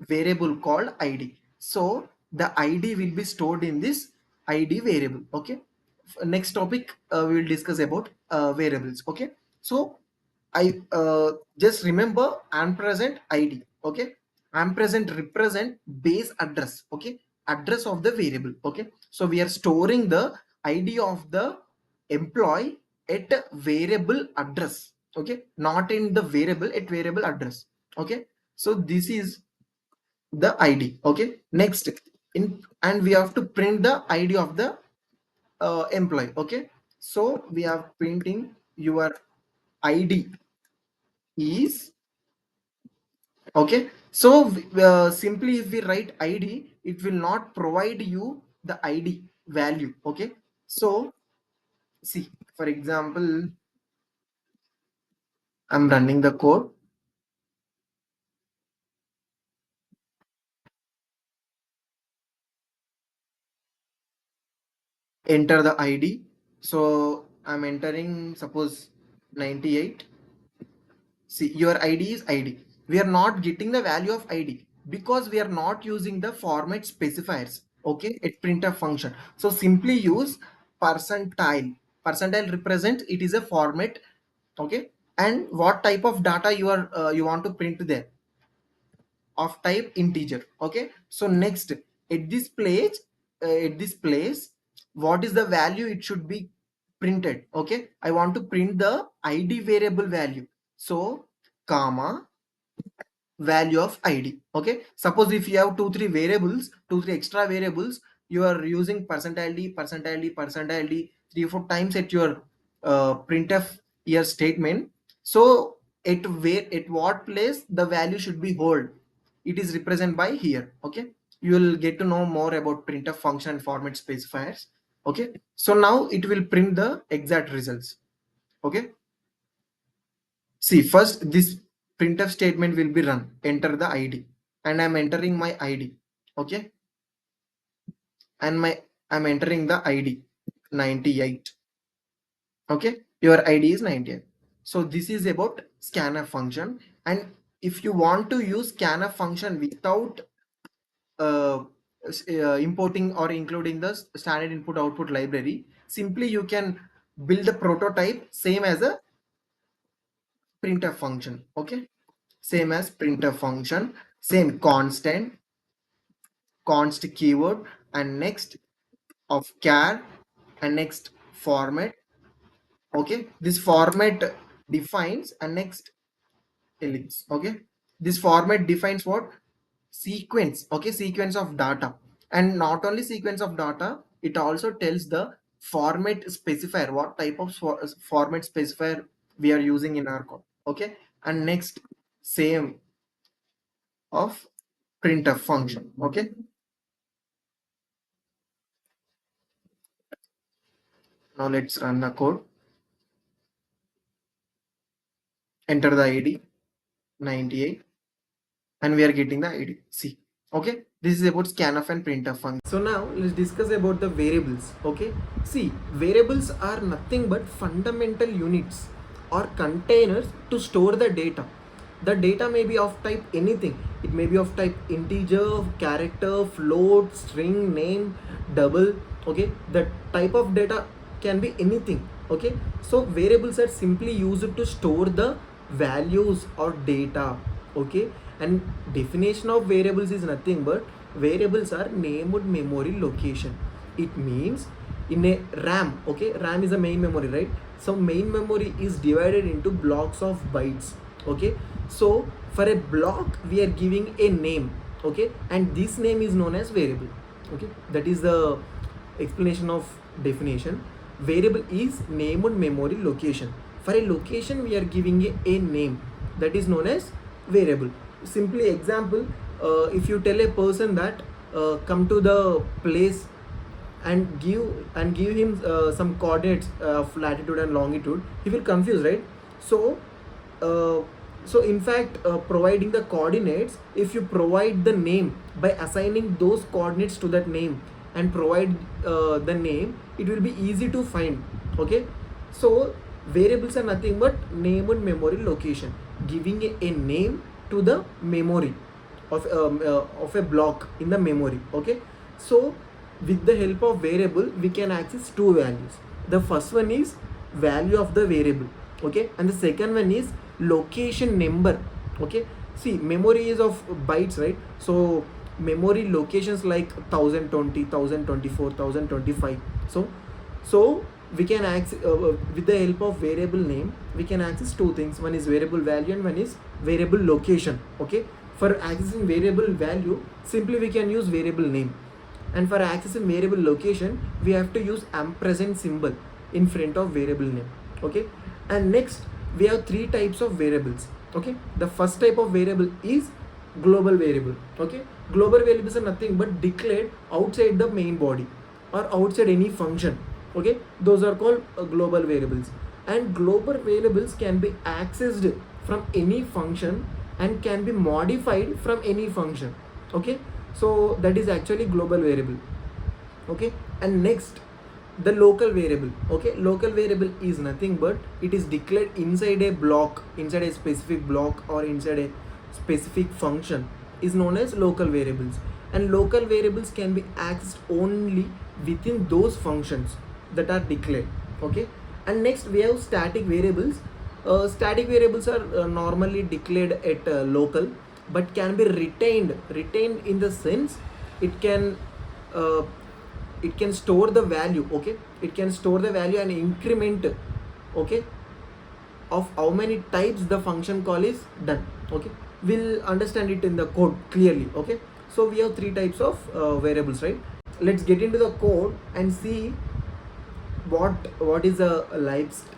variable called id. So the id will be stored in this id variable. Okay, next topic we will discuss about variables. Okay, so I just remember ampersand id. Okay, ampersand represent base address. Okay, address of the variable. Okay, so we are storing the id of the employee at a variable address. Okay, not in the variable, at variable address. Okay, so this is the id. Okay, next in, and we have to print the id of the employee. Okay, so we are printing your id is. Okay, so simply if we write id, it will not provide you the id value. Okay, so see, for example, I'm running the code, enter the id. So I'm entering suppose 98. See, your id is id. We are not getting the value of id because we are not using the format specifiers. Okay, at printf function. So simply use percentile. Percentile represents it is a format. Okay, and what type of data you want to print there? Of type integer. Okay, so next at this place what is the value it should be printed? Okay, I want to print the id variable value. So comma value of id. Okay, suppose if you have two three extra variables, you are using percentile d 3 4 times at your printf year statement. So at what place the value should be hold, it is represented by here. Okay, you will get to know more about printf function and format specifiers. Okay, so now it will print the exact results. Okay, see, first this printf statement will be run. Enter the ID, and I'm entering my ID. Okay, and I'm entering the ID 98. Okay, your id is 98. So this is about scanf function. And if you want to use scanf function without uh, importing or including the standard input output library, simply you can build the prototype same as a printf function. Okay, same as printf function, same const keyword, and next of char, and next format. Okay, this format defines a next ellipse. Okay, this format defines what? Sequence. Okay, sequence of data. And not only sequence of data, it also tells the format specifier, what type of format specifier we are using in our code. Okay, and next, same of printf function. Okay, now let's run the code. Enter the id 98, and we are getting the id. See, okay, this is about scanf and printf function. So now let's discuss about the variables. Okay, see, variables are nothing but fundamental units or containers to store the data. The data may be of type anything. It may be of type integer, character, float, string, name, double. Okay, the type of data can be anything. Okay, so variables are simply used to store the values or data. Okay, and definition of variables is nothing but variables are named memory location. It means in a ram. Okay, ram is a main memory, right? So main memory is divided into blocks of bytes. Okay, so for a block we are giving a name. Okay, and this name is known as variable. Okay, that is the explanation of definition. Variable is named memory location. For a location we are giving a name, that is known as variable. Simply example, if you tell a person that come to the place and give him some coordinates of latitude and longitude, he will confuse, right? So uh, so in fact, providing the coordinates, if you provide the name by assigning those coordinates to that name and provide the name, it will be easy to find. Okay, so variables are nothing but named memory location, giving a name to the memory of a block in the memory. Okay, so with the help of variable we can access two values. The first one is value of the variable. Okay, and the second one is location number. Okay, see, memory is of bytes, right? So memory locations like 1020, 1024, 1025. So we can access with the help of variable name we can access two things. One is variable value and one is variable location. Okay, for accessing variable value, simply we can use variable name, and for accessing variable location we have to use ampersand symbol in front of variable name. Okay, and next we have three types of variables. Okay, the first type of variable is global variable. Okay, global variables are nothing but declared outside the main body or outside any function. Okay, those are called global variables. And global variables can be accessed from any function and can be modified from any function. Okay, so that is actually global variable. Okay, and next, the local variable. Okay, local variable is nothing but it is declared inside a block, inside a specific block or inside a specific function, is known as local variables. And local variables can be accessed only within those functions that are declared. Okay, and next we have static variables. Static variables are normally declared at local but can be retained in the sense it can uh, it can store the value. Okay, it can store the value and increment. Okay, of how many types the function call is done. Okay, we'll understand it in the code clearly. Okay, so we have three types of variables, right? Let's get into the code and see what is a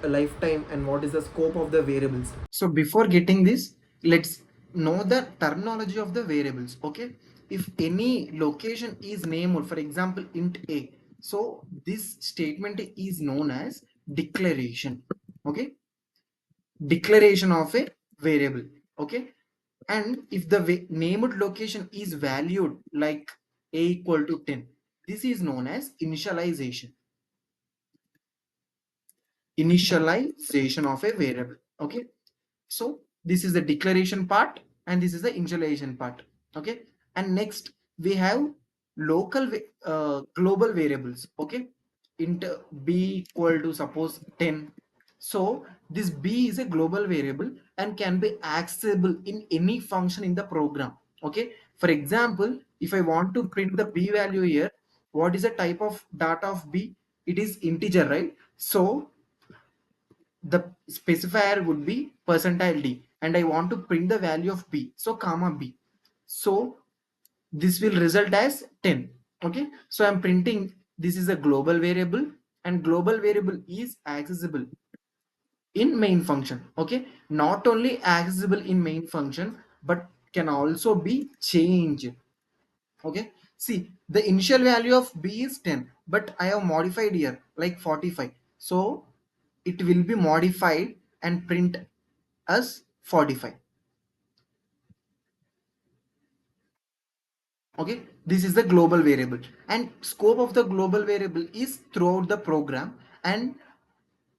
lifetime and what is the scope of the variables. So before getting this, let's know the terminology of the variables. Okay, if any location is named, for example int a, so this statement is known as declaration. Okay, declaration of a variable. Okay, and if the named location is valued like a equal to 10, this is known as initialization. initialization of a variable. Okay, so this is the declaration part and this is the initialization part. Okay, and next we have global variables. Okay, int b equal to suppose 10. So this b is a global variable and can be accessible in any function in the program. Okay, for example, if I want to print the b value here, what is the type of data of b? It is integer, right? So the specifier would be percentile d and I want to print the value of b, so comma b. So this will result as 10. Okay, so I'm printing, this is a global variable and global variable is accessible in main function. Okay, not only accessible in main function but can also be changed. Okay, see, the initial value of b is 10 but I have modified here like 45, so it will be modified and print as 45. Okay, this is the global variable and scope of the global variable is throughout the program, and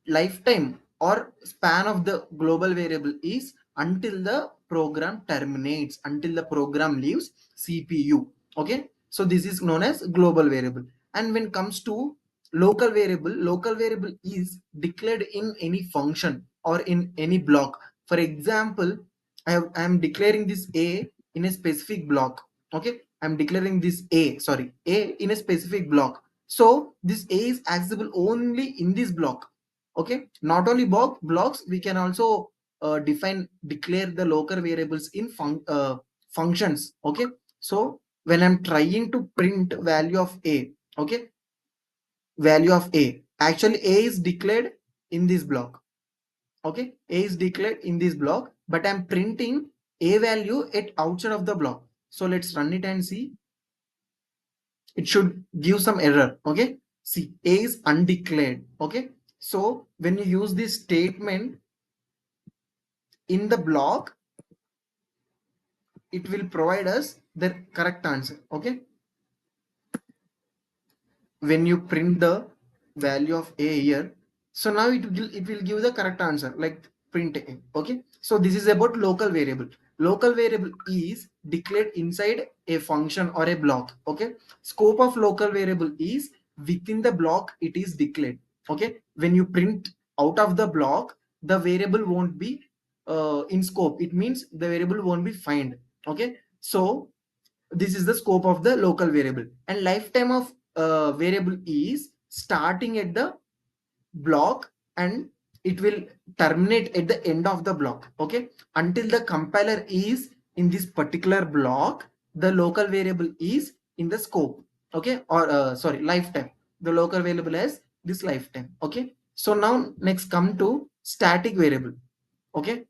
lifetime or span of the global variable is until the program terminates, until the program leaves cpu. Okay, so this is known as global variable. And when it comes to local variable is declared in any function or in any block. For example, I am declaring this a in a specific block. Okay, I'm declaring this a in a specific block, so this a is accessible only in this block. Okay, not only blocks, we can also declare the local variables in functions. Okay, so when I'm trying to print value of a, okay, value of a, actually a is declared in this block. Okay, a is declared in this block but I'm printing a value at outside of the block. So let's run it and see, it should give some error. Okay, see, a is undeclared. Okay, so when you use this statement in the block, it will provide us the correct answer. Okay, when you print the value of a here, so now it will give the correct answer like print a. Okay, so this is about local variable. Local variable is declared inside a function or a block. Okay, scope of local variable is within the block it is declared. Okay, when you print out of the block, the variable won't be in scope, it means the variable won't be find. Okay, so this is the scope of the local variable, and lifetime of variable is starting at the block and it will terminate at the end of the block. Okay, until the compiler is in this particular block, the local variable is in the scope. Okay, or sorry, lifetime, the local variable has this lifetime. Okay, so now next come to static variable. Okay,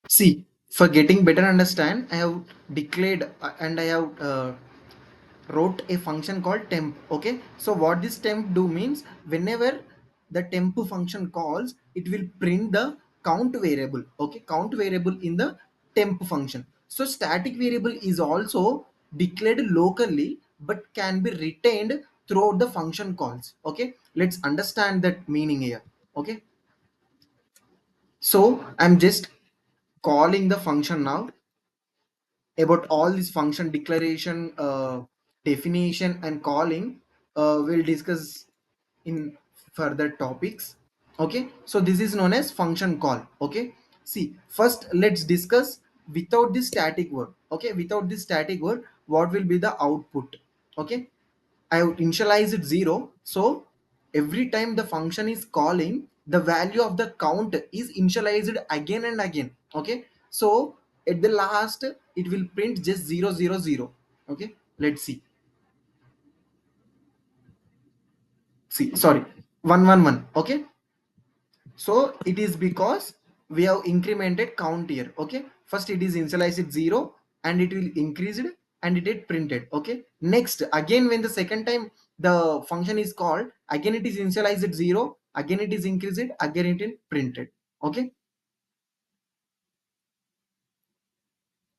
see, for getting better understand, I have declared and I have wrote a function called temp. Okay, so what this temp do means, whenever the temp function calls, it will print the count variable. Okay, count variable in the temp function. So static variable is also declared locally but can be retained throughout the function calls. Okay, let's understand that meaning here. Okay, so I'm just calling the function now. About all this function declaration, definition and calling, we'll discuss in further topics. Okay, so this is known as function call. Okay, see, first let's discuss without this static word. Okay, without this static word, what will be the output? Okay, I would initialize it 0, so every time the function is calling, the value of the count is initialized again and again. Okay, So at the last it will print just 000. Okay, let's see, sorry, 111. Okay, so it is because we have incremented count here. Okay, first it is initialized 0 and it will increase it and it is printed. Okay, next again when the second time the function is called, again it is initialized 0, again it is increased, again it is printed. Okay,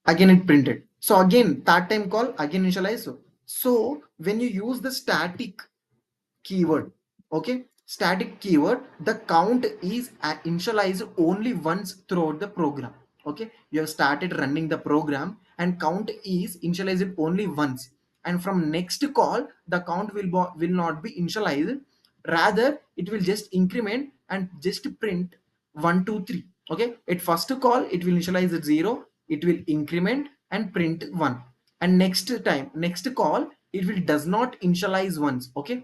again it printed. So again third time call, again initialize. So when you use the static keyword, okay, static keyword, the count is initialized only once throughout the program. Okay, you have started running the program and count is initialized only once, and from next call the count will not be initialized, rather it will just increment and just print 1 2 3. Okay, at first call it will initialize at 0, it will increment and print 1, and next call it will does not initialize once. Okay,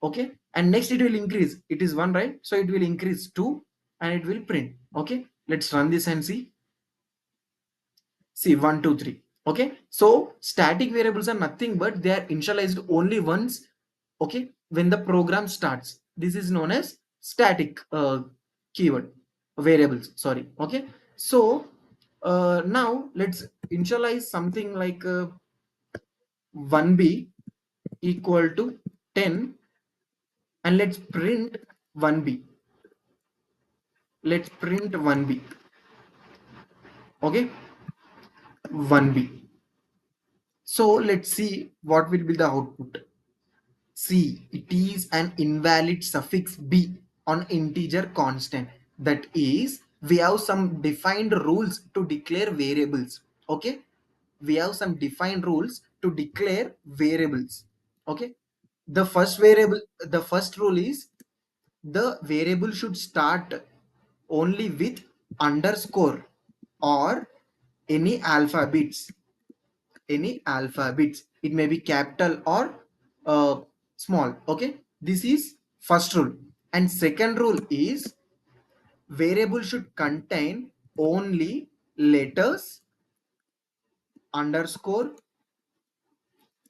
okay, and next it will increase, it is 1, right? So it will increase 2 and it will print. Okay, let's run this and see 1 2 3. Okay, so static variables are nothing but they are initialized only once. Okay, when the program starts, this is known as static keyword variables, sorry. Okay, so now let's initialize something like 1b equal to 10, and let's print 1b. Let's print 1b. Okay, 1b. So let's see what will be the output. See, it is an invalid suffix b on integer constant. That is, we have some defined rules to declare variables. Okay, we have some defined rules to declare variables. Okay, the first rule is the variable should start only with underscore or any alphabets. Any alphabets, it may be capital or small. Okay, this is first rule. And second rule is variable should contain only letters, underscore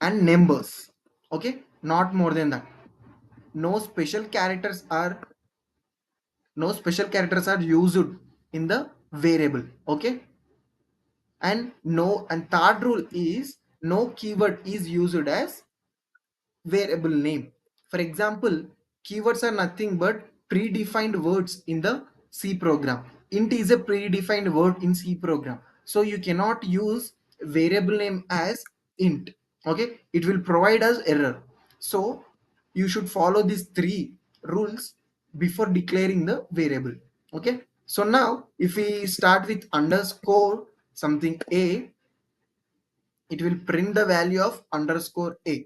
and numbers. Okay, not more than that. No special characters are used in the variable. Okay, and third rule is no keyword is used as variable name. For example, keywords are nothing but predefined words in the C program. Int is a predefined word in C program, so you cannot use variable name as int. Okay, it will provide us error. So you should follow these three rules before declaring the variable. Okay, so now if we start with underscore something a, it will print the value of underscore a.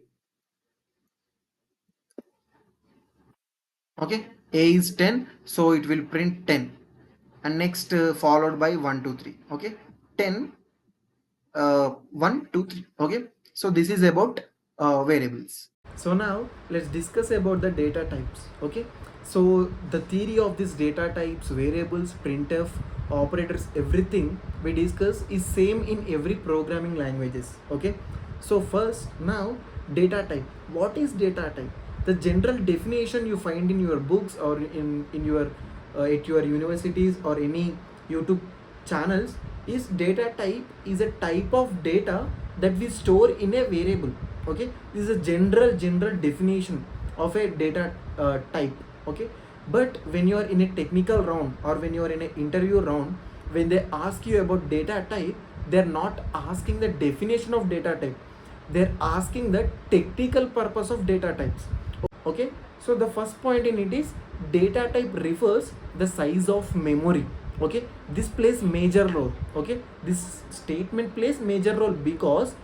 Okay, a is 10, so it will print 10, and next followed by 1 2 3. Okay, 10, 1 2 3. Okay, so this is about variables. So now let's discuss about the data types. Okay, so the theory of this data types, variables, printf, operators, everything we discuss is same in every programming languages. Okay, so first now data type. What is data type? The general definition you find in your books or in your at your universities or any YouTube channels is data type is a type of data that we store in a variable. Okay, this is a general definition of a data type. Okay, but when you are in a technical round or when you are in an interview round, when they ask you about data type, they're not asking the definition of data type, they're asking the technical purpose of data types. Okay, so the first point in it is data type refers the size of memory. Okay, this plays major role. Okay, this statement plays major role because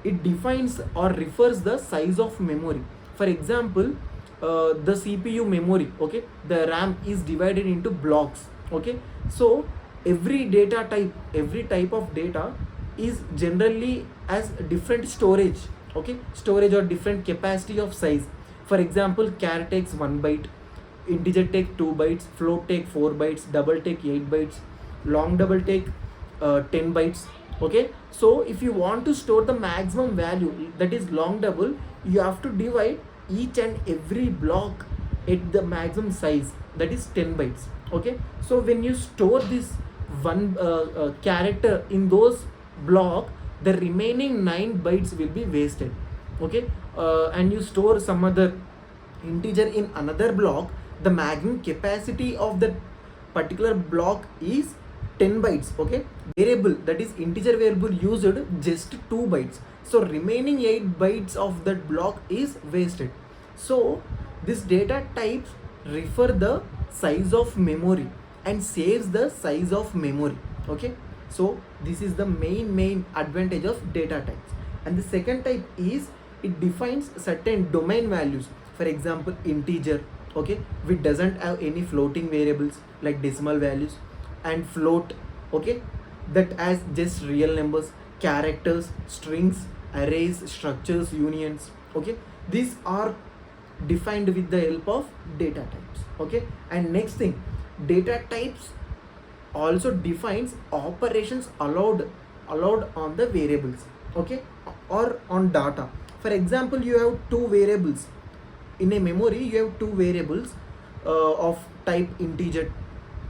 it defines or refers the size of memory. For example, the CPU memory, okay, the RAM is divided into blocks. Okay, so every type of data is generally as different storage. Okay, storage or different capacity of size. For example, char takes 1 byte, integer take 2 bytes, float take 4 bytes, double take 8 bytes, long double take 10 bytes. Okay, so if you want to store the maximum value, that is long double, you have to divide each and every block at the maximum size, that is 10 bytes. Okay, so when you store this one character in those block, the remaining 9 bytes will be wasted. Okay, and you store some other integer in another block, the maximum capacity of that particular block is 10 bytes. Okay, variable, that is integer variable, used just 2 bytes, so remaining 8 bytes of that block is wasted. So this data types refer the size of memory and saves the size of memory. Okay, so this is the main advantage of data types. And the second type is, it defines certain domain values. For example, integer, okay, which doesn't have any floating variables like decimal values, and float, okay, that has just real numbers, characters, strings, arrays, structures, unions. Okay, these are defined with the help of data types. Okay, and next thing, data types also defines operations allowed on the variables. Okay, or on data. For example, you have two variables in a memory, you have two variables of type integer,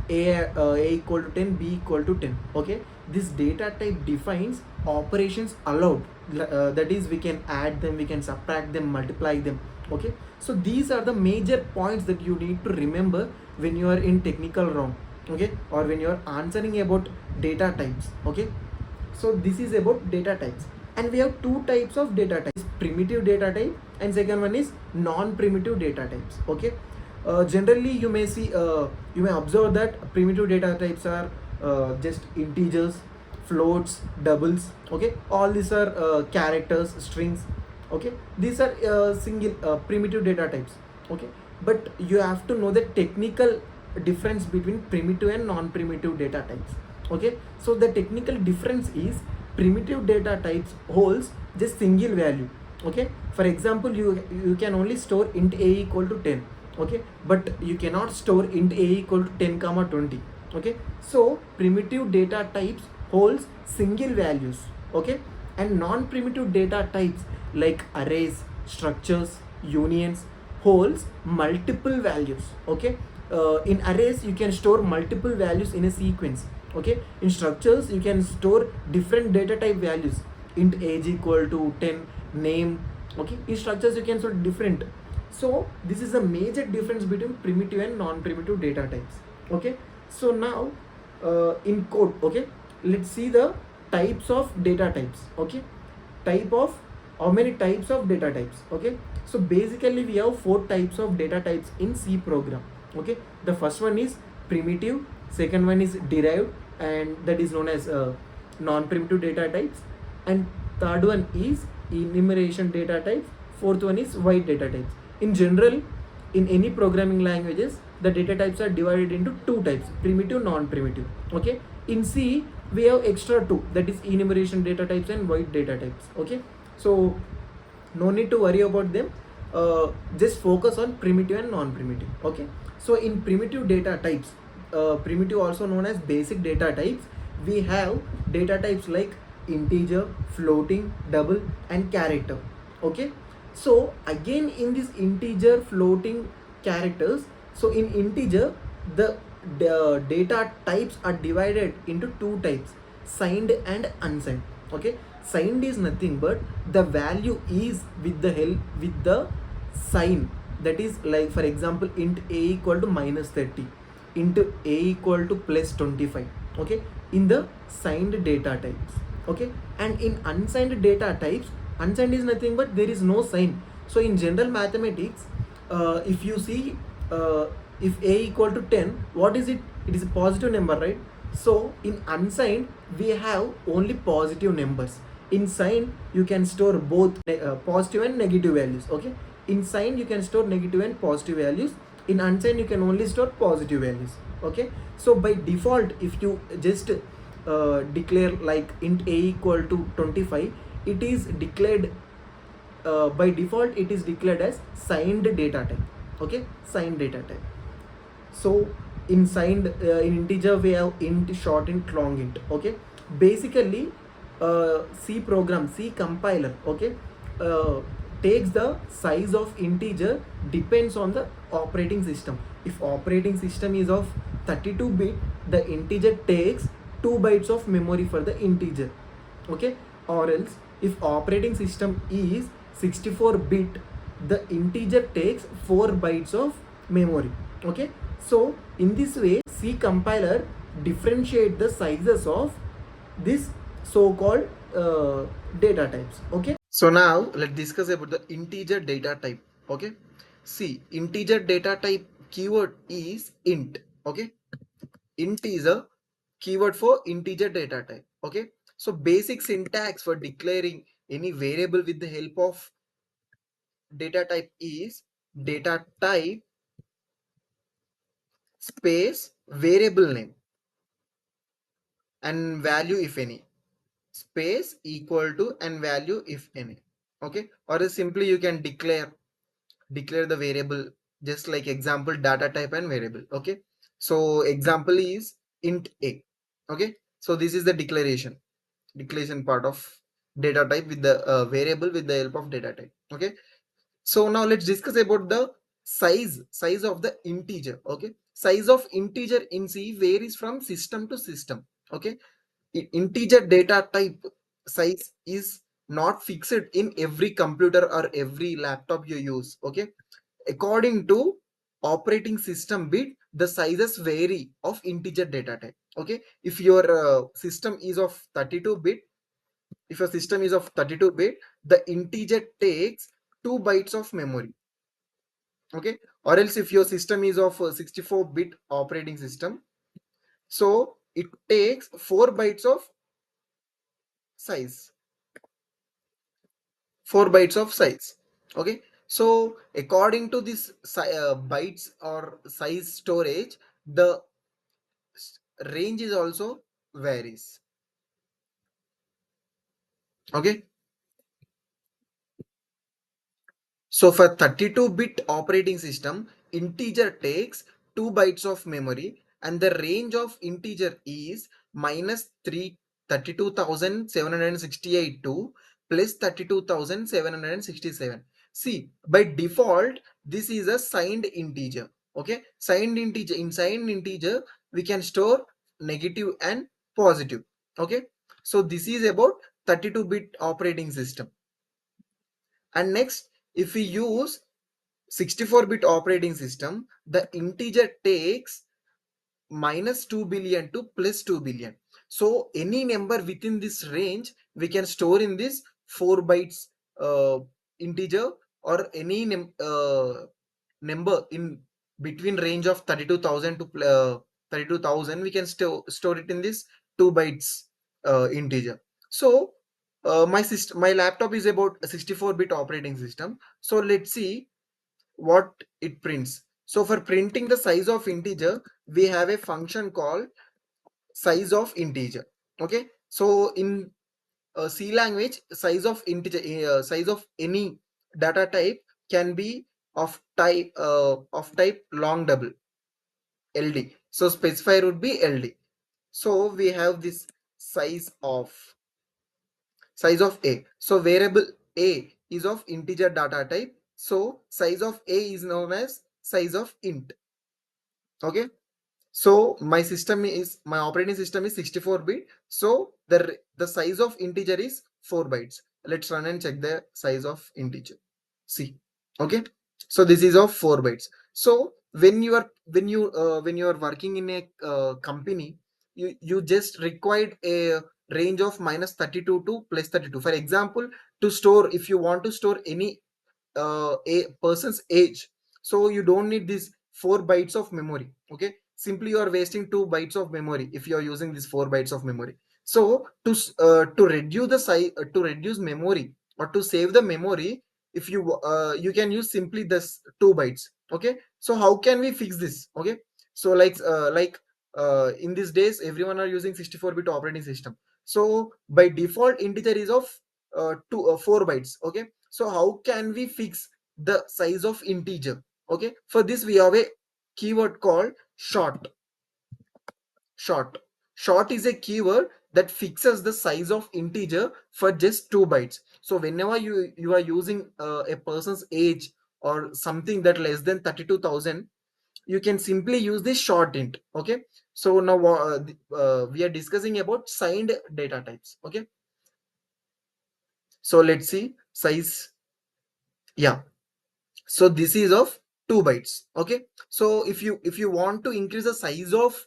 a equal to 10, b equal to 10. Okay, this data type defines operations allowed, that is, we can add them, we can subtract them, multiply them. Okay, so these are the major points that you need to remember when you are in technical round. Okay, or when you are answering about data types. Okay, so this is about data types. And we have two types of data types: primitive data type, and second one is non-primitive data types. Okay, generally you may see, you may observe that primitive data types are just integers, floats, doubles. Okay, all these are characters, strings. Okay, these are single primitive data types. Okay, but you have to know the technical difference between primitive and non-primitive data types. Okay, so the technical difference is, primitive data types holds just single value. Okay, for example, you can only store int a equal to 10. Okay, but you cannot store int a equal to 10 comma 20. Okay, so primitive data types holds single values. Okay, and non-primitive data types like arrays, structures, unions holds multiple values. Okay, in arrays you can store multiple values in a sequence. Okay, in structures you can store different data type values, int age equal to 10, name. Okay, in structures you can store different. So this is a major difference between primitive and non-primitive data types. Okay, so now in code, okay, let's see the types of data types. Okay, type of, how many types of data types? Okay, so basically we have 4 types of data types in C program. Okay, the first one is primitive, second one is derived, and that is known as non-primitive data types, and third one is enumeration data types, fourth one is wide data types. In general, in any programming languages, the data types are divided into 2 types: primitive, non-primitive. Okay, in C we have extra 2, that is enumeration data types and wide data types. Okay, so no need to worry about them, just focus on primitive and non-primitive. Okay, so in primitive data types, primitive also known as basic data types, we have data types like integer, floating, double, and character. Okay, so again in this integer, floating, characters, so in integer the data types are divided into 2 types: signed and unsigned. Okay, signed is nothing but the value is with the sign, that is, like, for example, int a equal to -30, int a equal to +25. Okay, in the signed data types. Okay, and in unsigned data types, unsigned is nothing but there is no sign. So in general mathematics, if you see, if a equal to 10, what is it? It is a positive number, right? So in unsigned we have only positive numbers. In signed you can store both positive and negative values. Okay, in signed you can store negative and positive values, in unsigned you can only store positive values. Okay, so by default, if you just declare like int a equal to 25, it is declared by default, it is declared as signed data type. Okay, signed data type. So in signed, in integer we have int, short int, long int. Okay, basically C program, C compiler, okay, uh, takes the size of integer depends on the operating system. If operating system is of 32-bit, the integer takes 2 bytes of memory for the integer, okay. Or else if operating system is 64-bit, the integer takes 4 bytes of memory, okay. So in this way C compiler differentiate the sizes of this so-called data types, okay. So now let's discuss about the integer data type. Okay. See, integer data type keyword is int. Okay. Int is a keyword for integer data type. Okay. So basic syntax for declaring any variable with the help of data type is data type space variable name and value if any, space equal to and value if any. Okay. Or else simply you can declare the variable just like example data type and variable. Okay, so example is int a. Okay, so this is the declaration part of data type with the variable with the help of data type. Okay, so now let's discuss about the size of the integer. Okay, size of integer in C varies from system to system. Okay, integer data type size is not fixed in every computer or every laptop you use. Okay, according to operating system bit, the sizes vary of integer data type. Okay, if your system is of 32-bit, if your system is of 32-bit, the integer takes 2 bytes of memory. Okay, or else if your system is of 64-bit operating system, so it takes 4 bytes of size, 4 bytes of size. Okay, so according to this bytes or size storage, the range is also varies. Okay, so for 32-bit operating system, integer takes 2 bytes of memory and the range of integer is minus 32,768 to plus 32,767. See, by default, this is a signed integer. Okay, signed integer. In signed integer, we can store negative and positive. Okay, so this is about 32-bit operating system. And next, if we use 64-bit operating system, the integer takes minus 2 billion to plus 2 billion. So any number within this range we can store in this 4 bytes integer, or any number in between range of 32,000 to 32,000, we can store it in this 2 bytes integer. So my laptop is about a 64-bit operating system. So let's see what it prints. So for printing the size of integer, we have a function called size of integer. Okay, so in C language, size of integer, size of any data type can be of type long double, LD. So specifier would be LD. So we have this size of A. So variable A is of integer data type. So size of A is known as size of int. Okay, so my operating system is 64-bit. So the size of integer is 4 bytes. Let's run and check the size of integer. See, okay, so this is of 4 bytes. So when you are working in a company, you just required a range of minus 32 to plus 32. For example, to store, if you want to store any a person's age, so you don't need this 4 bytes of memory. Okay, simply you are wasting 2 bytes of memory if you are using this 4 bytes of memory. So to reduce the size, to reduce memory or to save the memory, if you can use simply this 2 bytes. Okay, so how can we fix this? Okay, so in these days everyone are using 64-bit operating system. So by default integer is of 4 bytes. Okay, so how can we fix the size of integer? Okay, for this we have a keyword called short. Short is a keyword that fixes the size of integer for just 2 bytes. So whenever you are using a person's age or something that less than 32,000, you can simply use this short int. Okay, so now we are discussing about signed data types. Okay, so let's see size. Yeah, so this is of 2 bytes. Okay, so if you want to increase the size of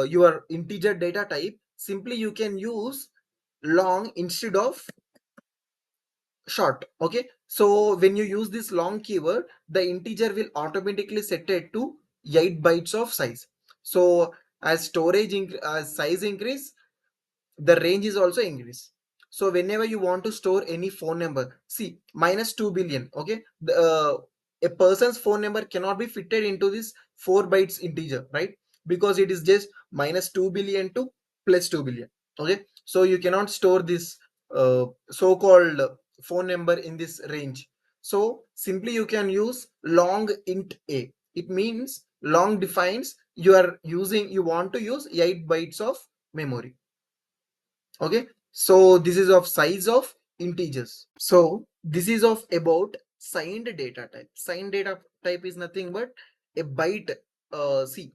your integer data type, simply you can use long instead of short. Okay, so when you use this long keyword, the integer will automatically set it to 8 bytes of size. So as as size increase, the range is also increase. So whenever you want to store any phone number, see minus 2 billion. Okay, a person's phone number cannot be fitted into this 4 bytes integer, right? Because it is just minus 2 billion to plus 2 billion. Okay, so you cannot store this so-called phone number in this range. So simply you can use long int a. It means long defines you want to use 8 bytes of memory. Okay, so this is of size of integers. So this is of about signed data type. Signed data type is nothing but a byte. See,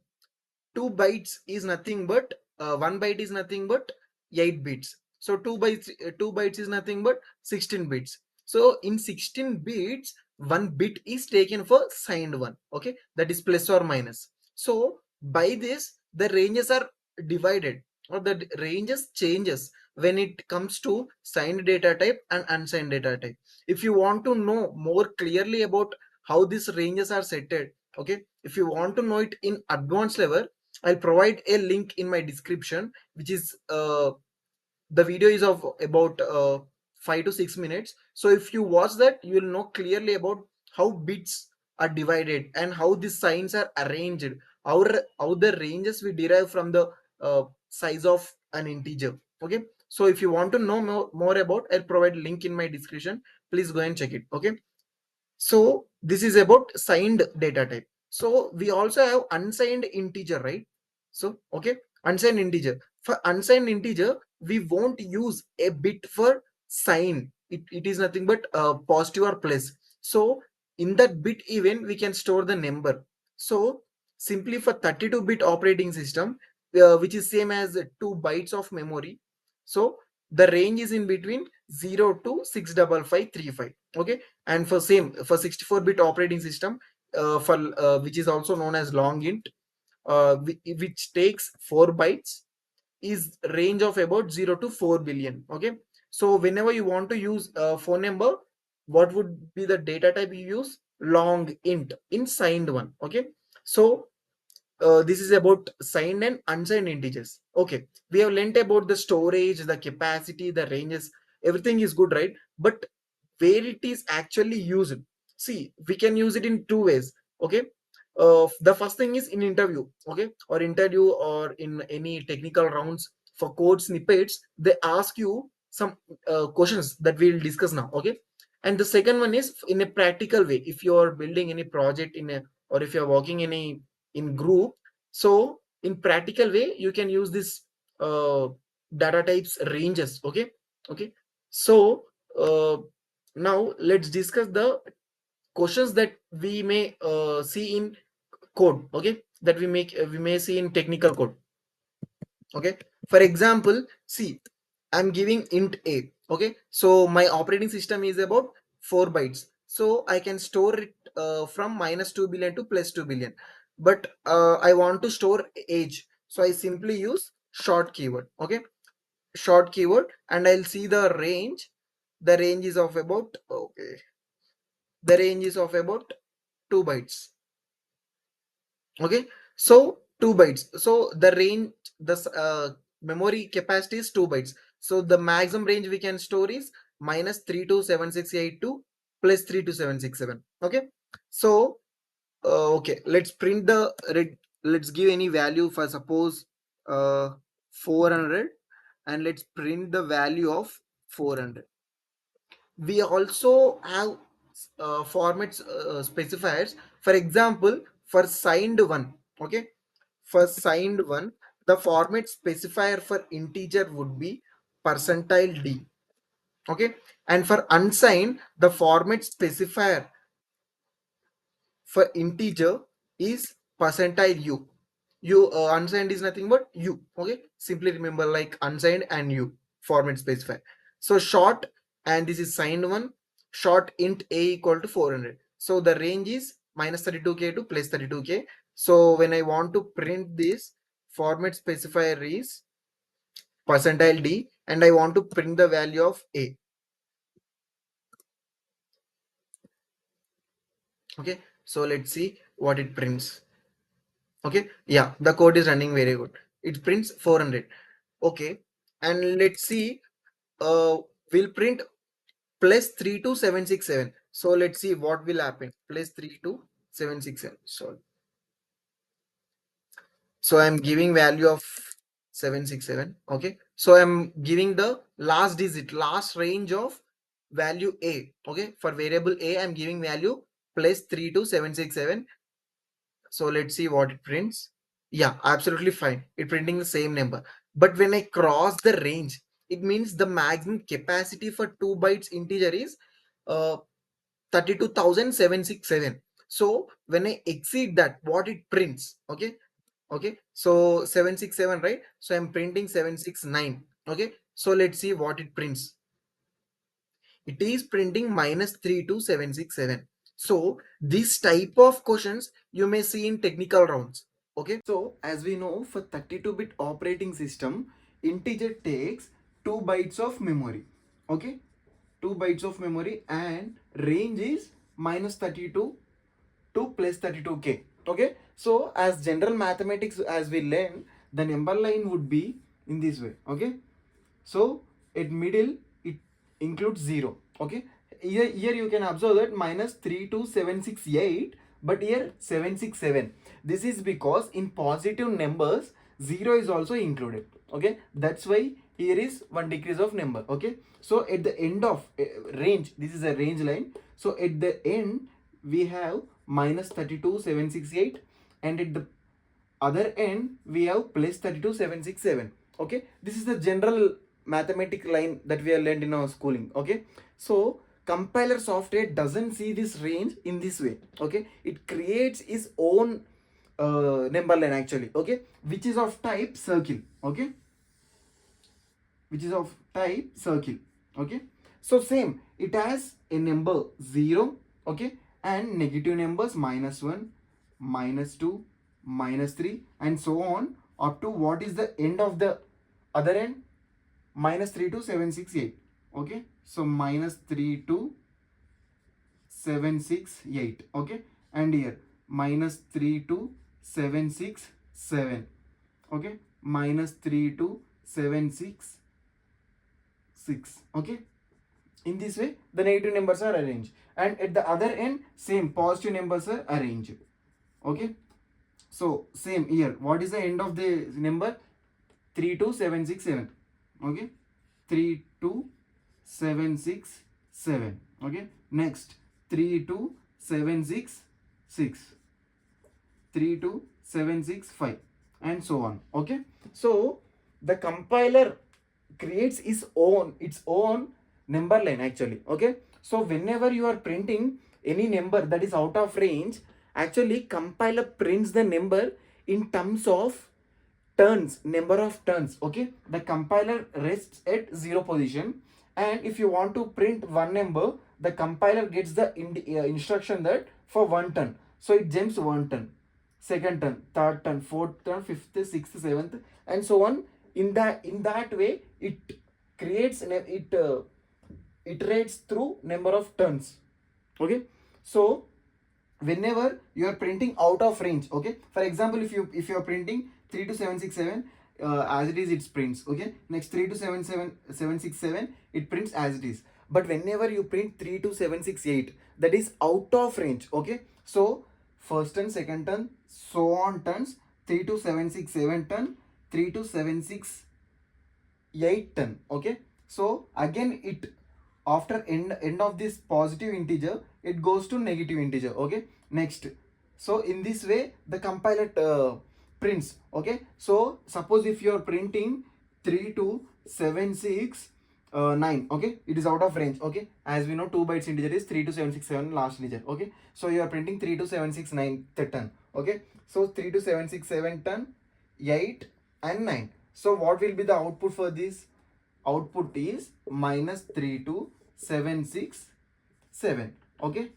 2 bytes is nothing but 1 byte is nothing but 8 bits. So 2 bytes is nothing but 16 bits. So in 16 bits, 1 bit is taken for signed one. Okay, that is plus or minus. So by this, the ranges are divided, or the ranges changes when it comes to signed data type and unsigned data type. If you want to know more clearly about how these ranges are setted, okay, if you want to know it in advanced level, I'll provide a link in my description, which is the video is of about 5 to 6 minutes. So if you watch that, you will know clearly about how bits are divided and how these signs are arranged, how the ranges we derive from the size of an integer. Okay, so if you want to know more about, I'll provide link in my description. Please go and check it. Okay, so this is about signed data type. So we also have unsigned integer, right? So okay, unsigned integer. For unsigned integer, we won't use a bit for sign. It is nothing but positive or plus. So in that bit even we can store the number. So simply for 32-bit operating system, which is same as 2 bytes of memory. So the range is in between 0 to 65535. Okay, and for same for 64-bit operating system, for which is also known as long int, which takes 4 bytes, is range of about 0 to 4 billion. Okay, so whenever you want to use a phone number, what would be the data type you use? Long int in signed one. Okay, so this is about signed and unsigned integers. Okay, we have learnt about the storage, the capacity, the ranges. Everything is good, right? But where it is actually used, see, we can use it in two ways. Okay, the first thing is in interview. Okay, or interview or in any technical rounds for code snippets, they ask you some questions that we'll discuss now. Okay, and the second one is in a practical way. If you are building any project in a, or if you're working in group, so in practical way you can use this uh, data types ranges. Okay, okay, so uh, now let's discuss the questions that we may see in code. Okay, that we may see in technical code. Okay, for example, see, I'm giving int a. Okay, so my operating system is about 4 bytes, so I can store it from minus 2 billion to plus 2 billion. But I want to store age, so I simply use short keyword. Okay, short keyword, and I'll see the range. The range is of about, okay, the range is of about 2 bytes. Okay, so 2 bytes. So the range, the memory capacity is 2 bytes. So the maximum range we can store is minus 327682 plus 32767. Okay, so okay, let's print the let's give any value for suppose 400, and let's print the value of 400. We also have formats specifiers. For example, for signed one. Okay, for signed one, the format specifier for integer would be percentile d. Okay, and for unsigned, the format specifier for integer is percentile u. Unsigned is nothing but u. Okay, simply remember like unsigned and u format specifier. So short, and this is signed one. Short int a equal to 400. So the range is minus 32k to plus 32k. So when I want to print this, format specifier is percentile d, and I want to print the value of a. Okay, so let's see what it prints. Okay, yeah, the code is running very good. It prints 400. Okay, and let's see, uh we'll print plus 32767. So let's see what will happen. Plus 32767. So I'm giving value of 767. Okay, so I'm giving the last digit, last range of value a. Okay, for variable a I'm giving value plus 32767. So let's see what it prints. Yeah, absolutely fine. It printing the same number. But when I cross the range, it means the maximum capacity for 2 bytes integer is uh 32,767. So when I exceed that, what it prints? Okay. Okay. So 767, right? So I'm printing 769. Okay. So let's see what it prints. It is printing minus 32767. So this type of questions you may see in technical rounds. Okay, so as we know, for 32-bit operating system, integer takes 2 bytes of memory. Okay, 2 bytes of memory, and range is minus 32 to plus 32k. Okay, so as general mathematics, as we learn, the number line would be in this way. Okay, so at middle it includes 0. Okay, here you can observe that minus 32768, but here 767. This is because in positive numbers 0 is also included. Okay, that's why here is one decrease of number. Okay, so at the end of range, this is a range line. So at the end we have minus 32768, and at the other end we have plus 32767. Okay, this is the general mathematic line that we have learned in our schooling. Okay, so compiler software doesn't see this range in this way. Okay, it creates its own number line actually. Okay, which is of type circle. Okay, which is of type circle. Okay, so same, it has a number 0. Okay, and negative numbers -1, -2, -3, and so on up to what is the end of the other end, minus 3 to 768. Okay, so minus 3 to 768. Okay, and here minus 3 to 767. Okay, minus 3 to 766. Okay, in this way the negative numbers are arranged, and at the other end same positive numbers are arranged. Okay, so same here, what is the end of the number? 32767. Okay, 32767. Okay, next 32766, 32765, and so on. Okay, so the compiler creates its own number line actually. Okay, so whenever you are printing any number that is out of range, actually compiler prints the number in terms of turns, number of turns. Okay, the compiler rests at 0 position, and if you want to print one number, the compiler gets the instruction that for one turn, so it jumps one turn, second turn, third turn, fourth turn, fifth, sixth, seventh, and so on. In that way it creates it iterates through number of turns. Okay, so whenever you are printing out of range, okay, for example, if you are printing 3 to 767, as it is it prints. Okay, next 3 to 767 it prints as it is. But whenever you print 3 to 768, that is out of range. Okay, so first turn, second turn, so on turns, 3 to 767 turn, 3 to 768 turn. Okay, so again it, after end of this positive integer, it goes to negative integer. Okay, next, so in this way the compiler prints. Okay, so suppose if you're printing 32769, okay, it is out of range. Okay, as we know 2 bytes integer is 32767 last integer. Okay, so you are printing 32769 10. Okay, so 32767 10, 8 and 9. So what will be the output for this? Output is -32767. Okay,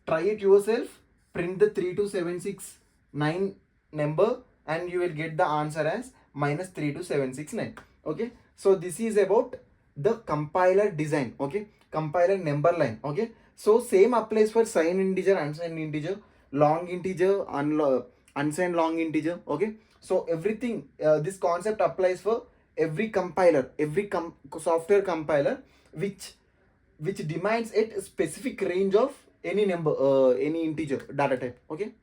try it yourself. Print the 32769 number and you will get the answer as -32769. Okay, so this is about the compiler design. Okay, compiler number line. Okay, so same applies for signed integer, unsigned integer, long integer, unsigned long integer. Okay, so everything, this concept applies for every compiler, every software compiler which demands a specific range of any number, any integer data type. Okay,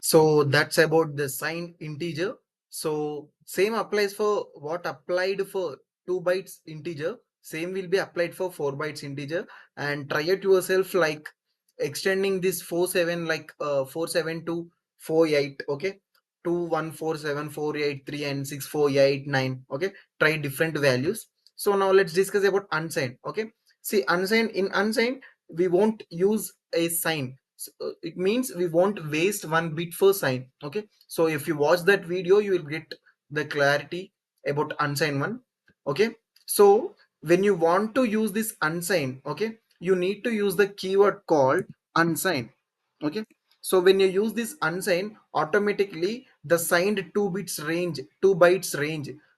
so that's about the signed integer. So same applies for what applied for 2 bytes integer, same will be applied for 4 bytes integer. And try it yourself, like extending this 47, like 47 to 48. Okay, 2 1 4 7 4 8 3 and 6 4 8 9. Okay, try different values. So now let's discuss about unsigned. Okay, see, unsigned, in unsigned we won't use a sign. So, it means we won't waste one bit for sign. Okay, so if you watch that video you will get the clarity about unsigned one. Okay, so when you want to use this unsigned, okay, you need to use the keyword called unsigned. Okay, so when you use this unsigned, automatically the signed 2 bytes range,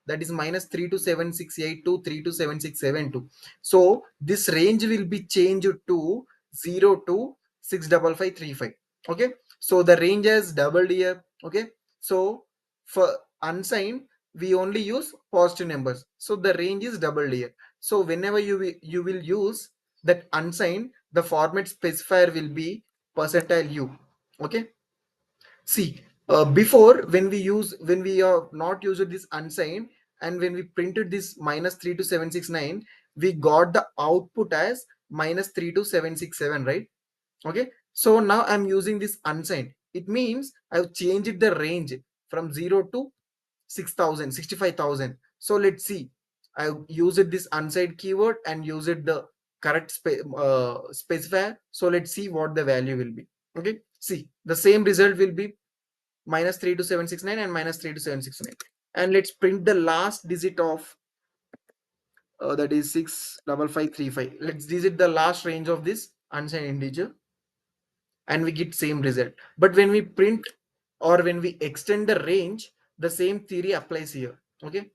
that is -32768 to 32767. So this range will be changed to 0 to 65535. Okay, so the range has doubled here. Okay, so for unsigned we only use positive numbers, so the range is doubled here. So whenever you will use that unsigned, the format specifier will be percentile u. Okay, see, before, when we are not using this unsigned and when we printed this -32769, we got the output as -32767, right? Okay, so now I'm using this unsigned. It means I've changed the range from 0 to 6000, 65,000. So let's see, I used this unsigned keyword and used the correct specifier. So let's see what the value will be. Okay, see, the same result will be -32769 and -32769. And let's print the last digit of that is 65535. Let's digit the last range of this unsigned integer and we get same result. But when we print or when we extend the range, the same theory applies here. Okay,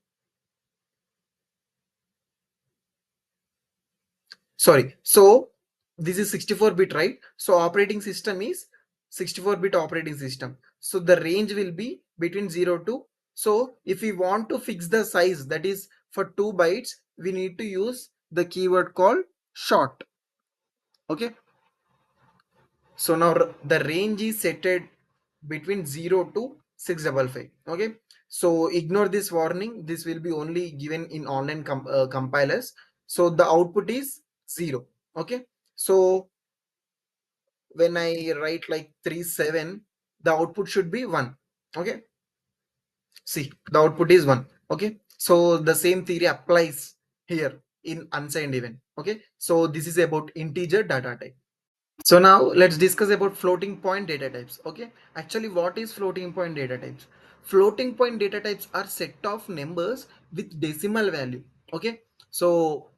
sorry, so this is 64-bit, right? So operating system is 64-bit operating system, so the range will be between 0 to, so if we want to fix the size, that is for 2 bytes, we need to use the keyword called short. Okay, so now the range is set at between 0 to 655. Okay, so ignore this warning, this will be only given in online compilers. So the output is 0. Okay, so when I write like 37, the output should be 1. Okay, see, the output is 1. Okay, so the same theory applies here in unsigned event. Okay, so this is about integer data type. So now let's discuss about floating point data types. Okay, actually what is floating point data types? Floating point data types are set of numbers with decimal value. Okay, so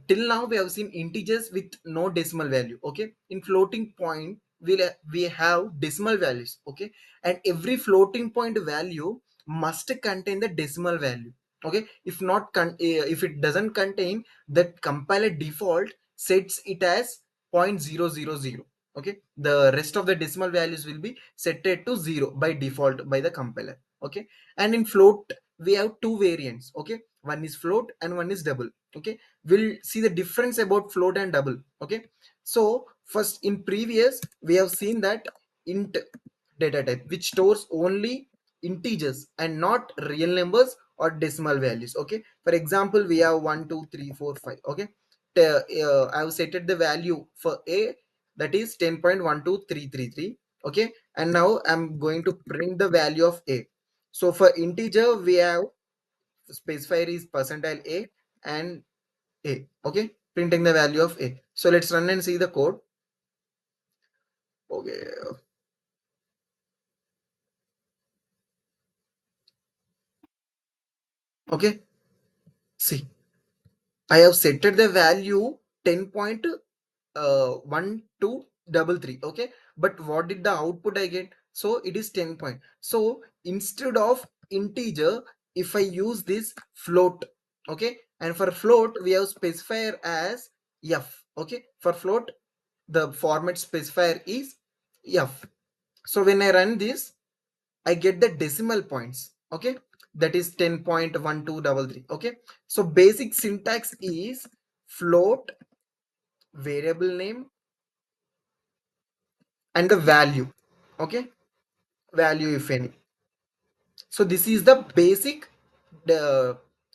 till now we have seen integers with no decimal value. Okay, in floating point we have decimal values. Okay, and every floating point value must contain the decimal value. Okay, if not if it doesn't contain, that compiler default sets it as 0.000. Okay, the rest of the decimal values will be set to 0 by default by the compiler. Okay, and in float we have two variants. Okay, one is float and one is double. Okay, we'll see the difference about float and double. Okay, so first, in previous we have seen that int data type which stores only integers and not real numbers or decimal values. Okay, for example, we have 1 2 3 4 5. Okay, I have set the value for a, that is 10.12333. Okay, and now I'm going to print the value of a. So for integer we have specifier is percentile a and a, okay, printing the value of a. So let's run and see the code. Okay, okay, see, I have set the value 10.1233, okay, but what did the output I get? So it is 10 point. So instead of integer, if I use this float, okay, and for float we have specifier as f, okay, for float the format specifier is f. So when I run this, I get the decimal points, okay, that is 10.1233, okay. So basic syntax is float, variable name, and the value, okay, value if any. So this is the basic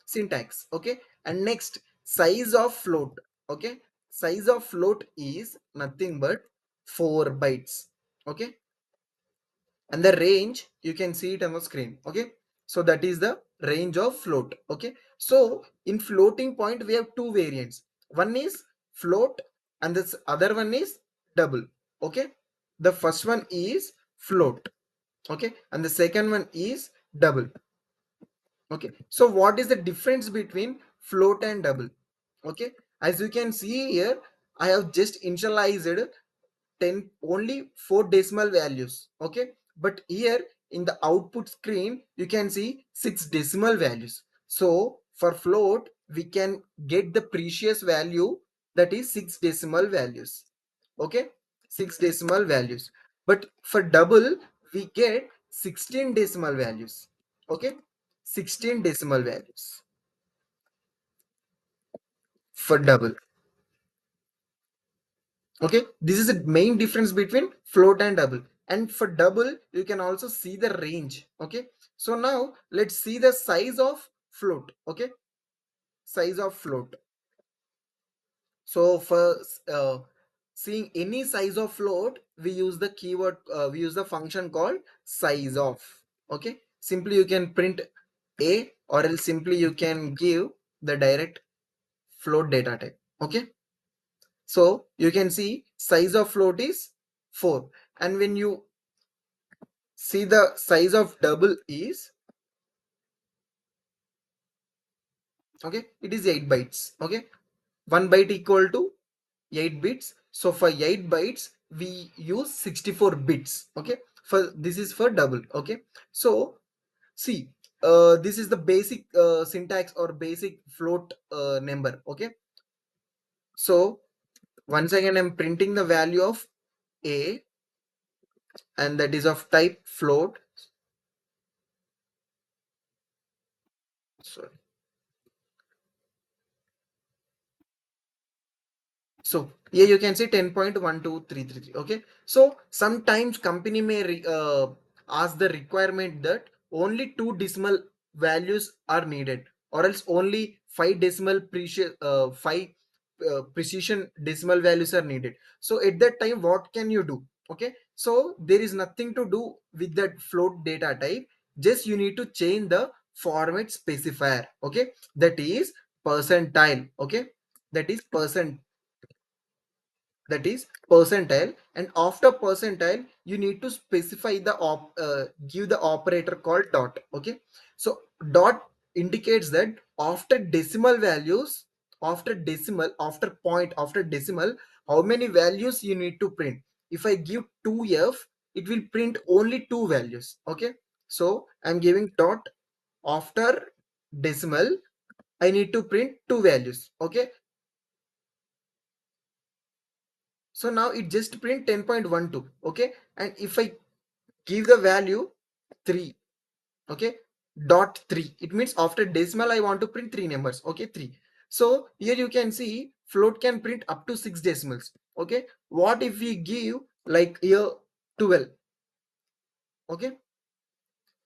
syntax, okay. And next, size of float, okay, size of float is nothing but 4 bytes, okay, and the range you can see it on the screen, okay. So that is the range of float, okay. So in floating point we have two variants, one is float and this other one is double, okay. The first one is float, okay, and the second one is double, okay. So what is the difference between float and double? Okay, as you can see here, I have just initialized 10 only 4 decimal values, okay, but here in the output screen you can see 6 decimal values. So for float we can get the precious value, that is 6 decimal values, okay, 6 decimal values. But for double we get 16 decimal values, okay, 16 decimal values for double. Okay, this is the main difference between float and double. And for double you can also see the range, okay. So now let's see the size of float, okay, size of float. So for seeing any size of float we use the keyword, we use the function called size of, okay. Simply you can print a, or else simply you can give the direct float data type, okay. So you can see size of float is 4, and when you see the size of double is, okay, it is 8 bytes, okay, 1 byte equal to 8 bits. So for 8 bytes we use 64 bits, okay, for this is for double, okay. So see, this is the basic syntax or basic float number, okay. So once again I'm printing the value of a, and that is of type float. Sorry. So here you can see 10.12333, okay. So sometimes company may ask the requirement that only 2 decimal values are needed, or else only 5 decimal precious 5 precision decimal values are needed. So at that time what can you do? Okay, so there is nothing to do with that float data type, just you need to change the format specifier, okay, that is percentile, okay, that is percentile. And after percentile you need to specify the give the operator called dot, okay. So dot indicates that after decimal values, after decimal, after point, after decimal, how many values you need to print. If I give 2f, it will print only 2 values, okay. So I'm giving dot after decimal, I need to print 2 values, okay. So now it just print 10.12, okay. And if I give the value 3, okay, dot 3, it means after decimal I want to print 3 numbers, okay, 3. So here you can see float can print up to 6 decimals, okay. What if we give like here 12, okay,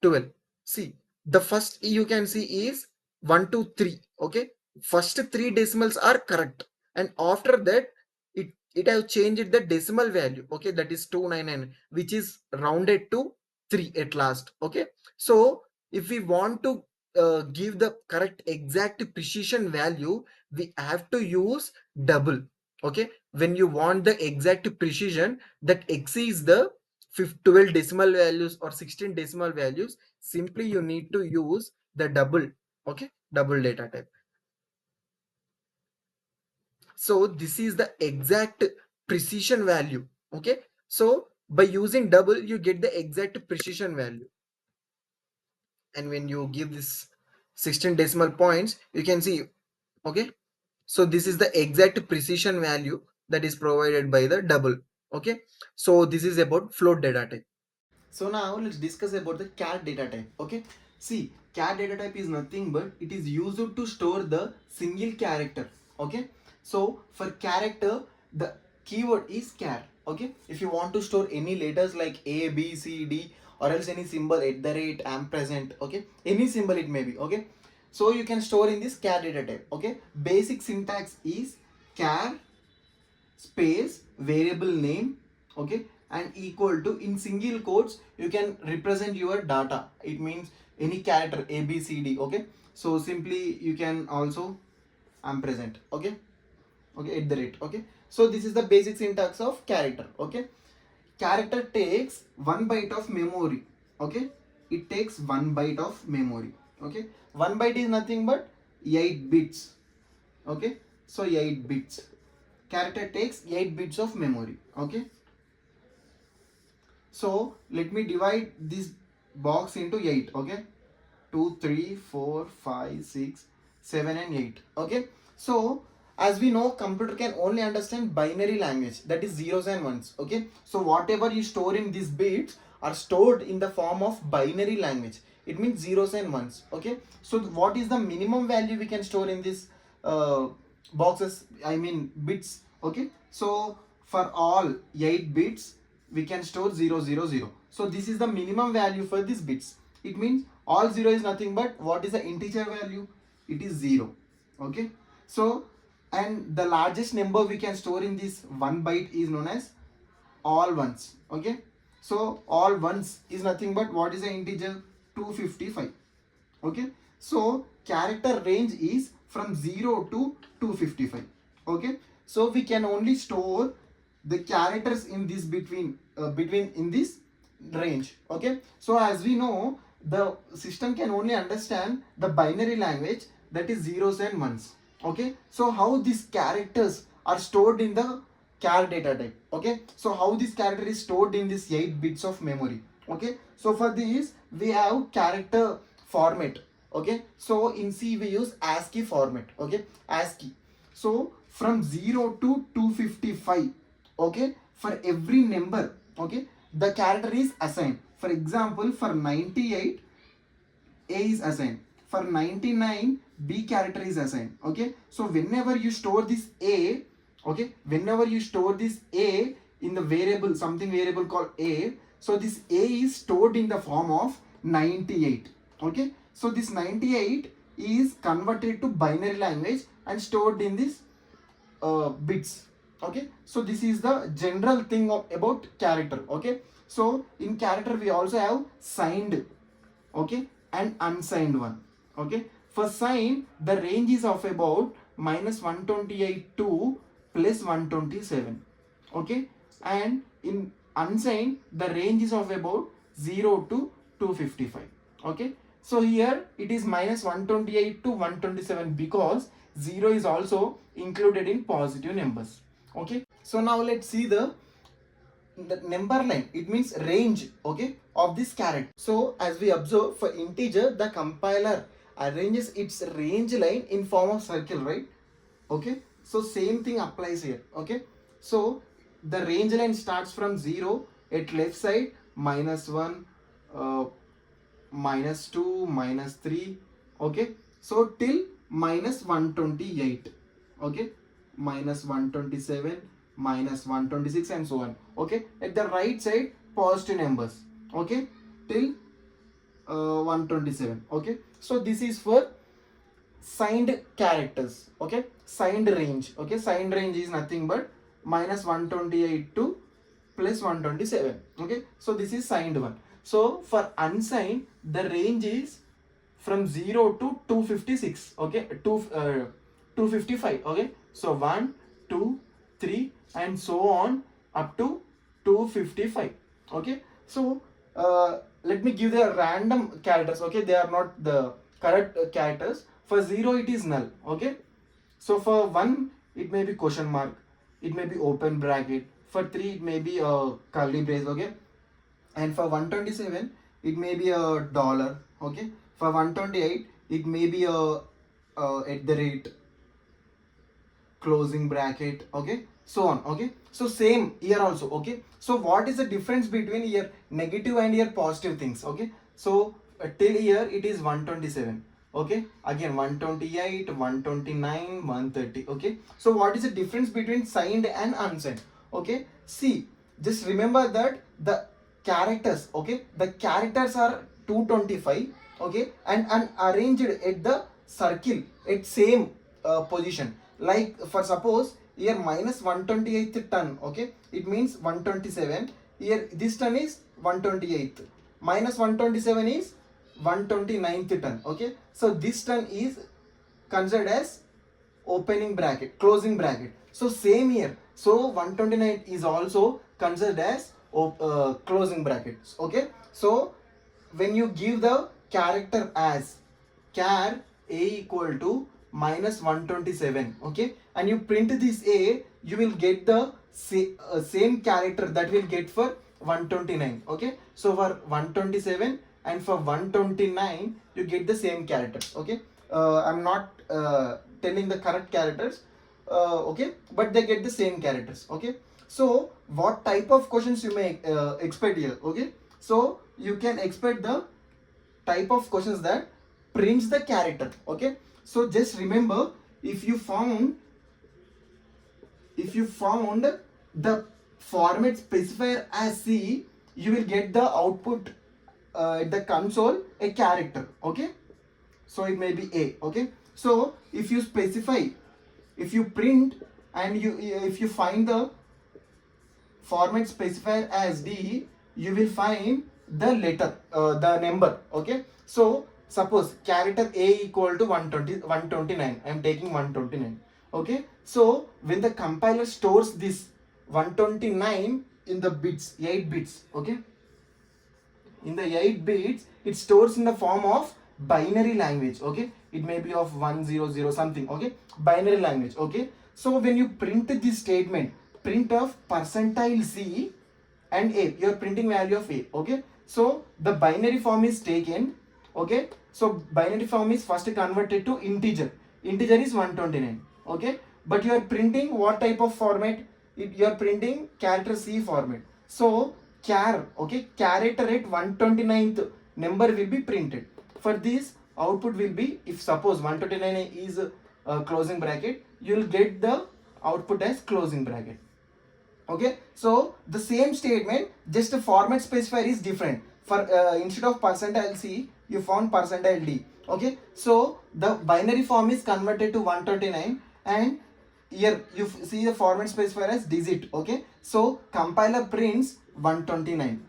12. See, the first you can see is 1 2 3, okay. First 3 decimals are correct, and after that it have changed the decimal value, okay, that is 299, which is rounded to 3 at last, okay. So if we want to give the correct exact precision value, we have to use double. Okay, when you want the exact precision that exceeds the 12 decimal values or 16 decimal values, simply you need to use the double. Okay, double data type. So this is the exact precision value. Okay, so by using double you get the exact precision value. And when you give this 16 decimal points, you can see. Okay, so this is the exact precision value that is provided by the double. Okay, so this is about float data type. So now let's discuss about the cat data type. Okay, see, cat data type is nothing but it is used to store the single character. Okay, so for character the keyword is char. Okay, if you want to store any letters like a b c d or else any symbol at the rate ampersand, okay, any symbol it may be. Okay, so you can store in this char data type. Okay, basic syntax is char space variable name, okay, and equal to, in single quotes you can represent your data, it means any character a b c d. Okay, so simply you can also ampersand. Okay, okay, at the rate. Okay, so this is the basic syntax of character. Okay, character takes 1 byte of memory. Okay, it takes 1 byte of memory. Okay, 1 byte is nothing but 8 bits. Okay, so 8 bits, character takes 8 bits of memory. Okay, so let me divide this box into 8. Okay, 2 3 4 5 6 7 and 8. Okay, so as we know computer can only understand binary language, that is zeros and ones. Okay, so whatever you store in these bits are stored in the form of binary language, it means zeros and ones. Okay, so what is the minimum value we can store in this uh, boxes, I mean bits. Okay, so for all 8 bits we can store 000. So this is the minimum value for these bits. It means all 0 is nothing but what is the integer value, it is 0. Okay, so and the largest number we can store in this 1 byte is known as all ones. Okay, so all ones is nothing but what is the integer, 255. Okay, so character range is from 0 to 255. Okay, so we can only store the characters in this between in this range. Okay, so as we know the system can only understand the binary language, that is zeros and ones. Okay, so how these characters are stored in the char data type. Okay, so how this character is stored in this 8 bits of memory. Okay, so for this we have character format. Okay, so in C we use ASCII format. Okay, ASCII. So from 0 to 255, okay, for every number, okay, the character is assigned. For example, for 98 a is assigned, for 99 b character is assigned. Okay, so whenever you store this a, okay, whenever you store this a in the variable, something variable called a, so this a is stored in the form of 98. Okay, so this 98 is converted to binary language and stored in this bits. Okay, so this is the general thing about character. Okay, so in character we also have signed, okay, and unsigned one. Okay, for signed the range is of about -128 to +127. Okay, and in unsigned the range is of about 0 to 255. Okay, so here it is -128 to 127 because 0 is also included in positive numbers. Okay, so now let's see the number line, it means range, okay, of this character. So as we observe, for integer the compiler arranges its range line in form of circle, right? Okay, so same thing applies here. Okay, so the range line starts from 0 at left side, -1, -2, -3. Okay, so till -128. Okay, -127, -126 and so on. Okay, at the right side positive numbers. Okay, till 127. Okay, so this is for signed characters. Okay, signed range. Okay, signed range is nothing but -128 to +127. Okay, so this is signed one. So for unsigned the range is from 0 to 256, okay, 255, okay. So 1, 2, 3 and so on up to 255, okay. So let me give the random characters, okay, they are not the correct characters. For 0 it is null, okay. So for 1 it may be question mark, it may be open bracket. For 3 it may be a curly brace, okay. And for 127 it may be a dollar, okay. For 128 it may be a at the rate, closing bracket, okay, so on, okay. So same here also, okay. So what is the difference between your negative and your positive things, okay. So till here it is 127, okay, again 128, 129, 130, okay. So what is the difference between signed and unsigned, okay. See, just remember that the characters, okay, the characters are 225, okay, and arranged at the circle at same position. Like for suppose here minus 128th ton, okay, it means 127. Here this ton is 128th, minus 127 is 129th ton, okay. So this ton is considered as opening bracket, closing bracket. So same here, so 129 is also considered as closing brackets, okay. So when you give the character as char a equal to minus 127, okay, and you print this a, you will get the same character that will get for 129, okay. So for 127 and for 129 you get the same characters, okay. I'm not telling the correct characters, okay, but they get the same characters, okay. So what type of questions you may expect here, okay. So you can expect the type of questions that prints the character, okay. So just remember, if you found the format specifier as C, you will get the output at the console a character, okay. So it may be A, okay. So if you specify, if you print and if you find the format specifier as D, you will find the letter, the number, okay. So suppose character A equal to 129, I am taking 129, okay. So when the compiler stores this 129 in the bits, 8 bits, okay, in the 8 bits it stores in the form of binary language, okay. It may be of 100 something, okay, binary language, okay. So when you print this statement, print of percentile C and A, you are printing value of A, okay. So the binary form is taken, okay. So binary form is first converted to integer is 129, okay. But you are printing what type of format? You are printing character C format. So char, okay, character at 129th number will be printed. For this output will be, if suppose 129 is closing bracket, you will get the output as closing bracket, okay. So the same statement, just the format specifier is different. For instead of percentile C, you found percentile D, okay. So the binary form is converted to 129 and here you see the format specifier as digit, okay. So compiler prints 129,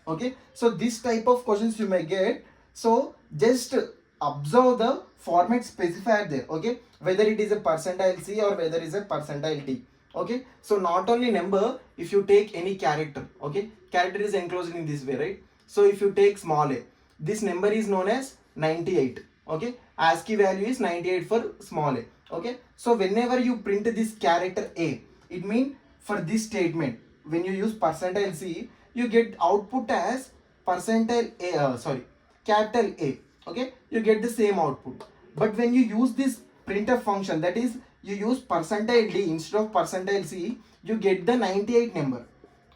okay. So this type of questions you may get. So just observe the format specifier there, okay, whether it is a percentile C or whether it is a percentile D, okay. So not only number, if you take any character, okay, character is enclosed in this way, right. So if you take small a, this number is known as 98, okay, ASCII value is 98 for small a, okay. So whenever you print this character A, it means for this statement, when you use percentile C, you get output as percentile A, capital A, okay, you get the same output. But when you use this printf function, that is you use percentile D instead of percentile C, you get the 98 number,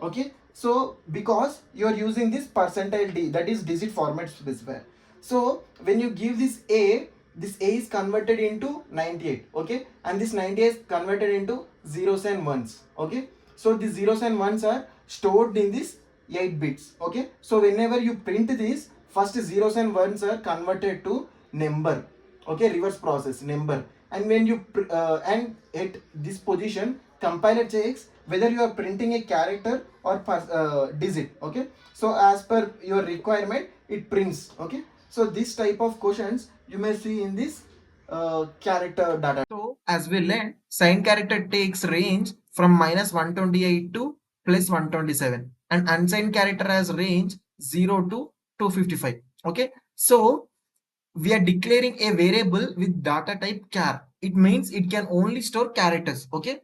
okay. So because you are using this percentile D, that is digit format specifier. So when you give this A is converted into 98, okay, and this 98 is converted into zeros and ones, okay. So the zeros and ones are stored in this 8 bits, okay. So whenever you print this, first zeros and ones are converted to number, okay, reverse process number, and when you and at this position compiler checks whether you are printing a character or digit, okay. So as per your requirement it prints, okay. So this type of questions you may see in this character data. So as we learned, sign character takes range from -128 to +127, and unsigned character has range 0 to 255. Okay, so we are declaring a variable with data type char. It means it can only store characters. Okay,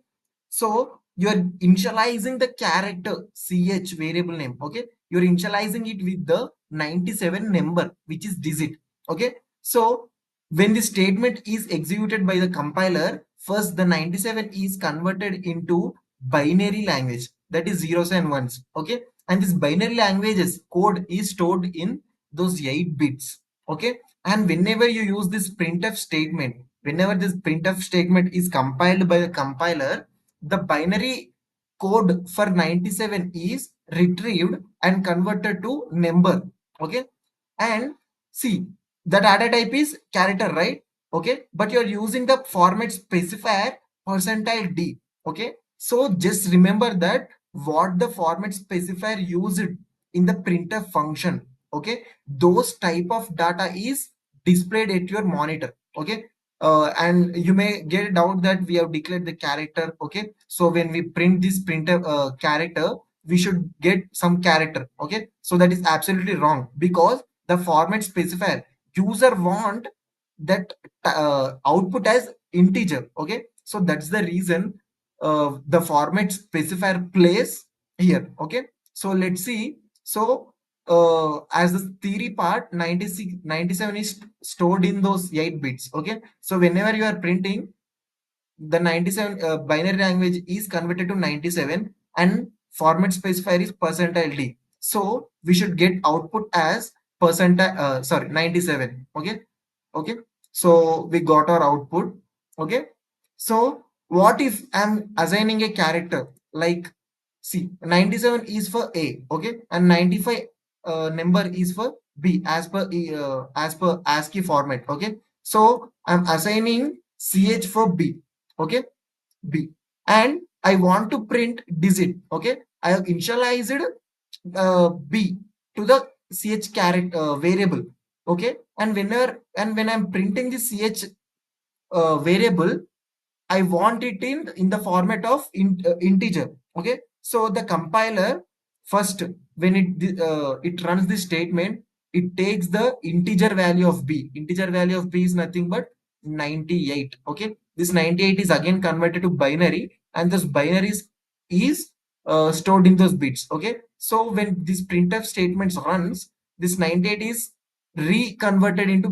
so you are initializing the character ch variable name. Okay, you're initializing it with the 97 number, which is digit. Okay, so when the statement is executed by the compiler, first the 97 is converted into binary language, that is zeros and ones. Okay, and this binary languages code is stored in those 8 bits. Okay, and whenever you use this printf statement, whenever this printf statement is compiled by the compiler, the binary code for 97 is retrieved and converted to number. Okay, and see, the data type is character, right? Okay, but you're using the format specifier %d. Okay, so just remember that what the format specifier used in the printf function. Okay, those type of data is displayed at your monitor. Okay, and you may get a doubt that we have declared the character. Okay, so when we print this printf character, we should get some character. Okay, so that is absolutely wrong, because the format specifier user want that output as integer. Okay, so that's the reason the format specifier plays here. Okay, so let's see. So as the theory part, 96 97 is stored in those 8 bits. Okay, so whenever you are printing, the 97 binary language is converted to 97, and format specifier is %d. So we should get output as percentile, sorry, 97. Okay, okay, so we got our output. Okay, so what if I'm assigning a character like, see, 97 is for A. Okay, and 95 number is for B, as per ASCII format. Okay, so I'm assigning ch for B. Okay, B, and I want to print digit. Okay, I have initialized B to the ch character variable. Okay, and when I'm printing the ch variable, I want it in the format of integer. Okay, so the compiler first, when it runs this statement, it takes the integer value of b. Integer value of b is nothing but 98. Okay, this 98 is again converted to binary, and this binary is stored in those bits. Okay, so when this printf statements runs, this 98 is reconverted into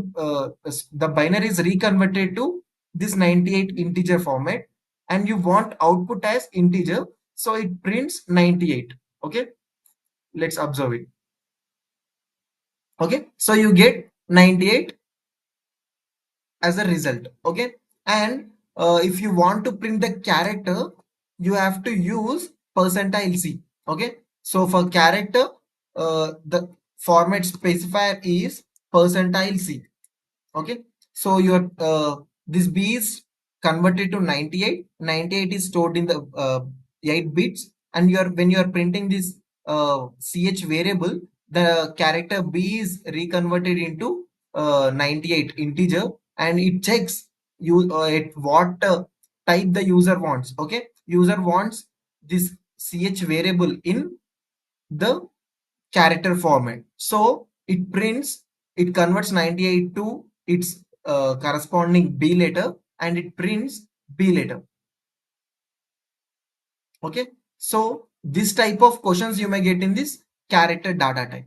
the binary is reconverted to this 98 integer format, and you want output as integer, so it prints 98. Okay, let's observe it. Okay, so you get 98 as a result. Okay, and if you want to print the character, you have to use %c. Okay, so for character, the format specifier is %c. Okay, so your this b is converted to 98. 98 is stored in the 8 bits, and when you are printing this ch variable, the character b is reconverted into 98 integer, and it checks you at what type the user wants. Okay, user wants this ch variable in the character format, so it converts 98 to its corresponding b letter, and it prints b letter. Okay, so this type of questions you may get in this character data type.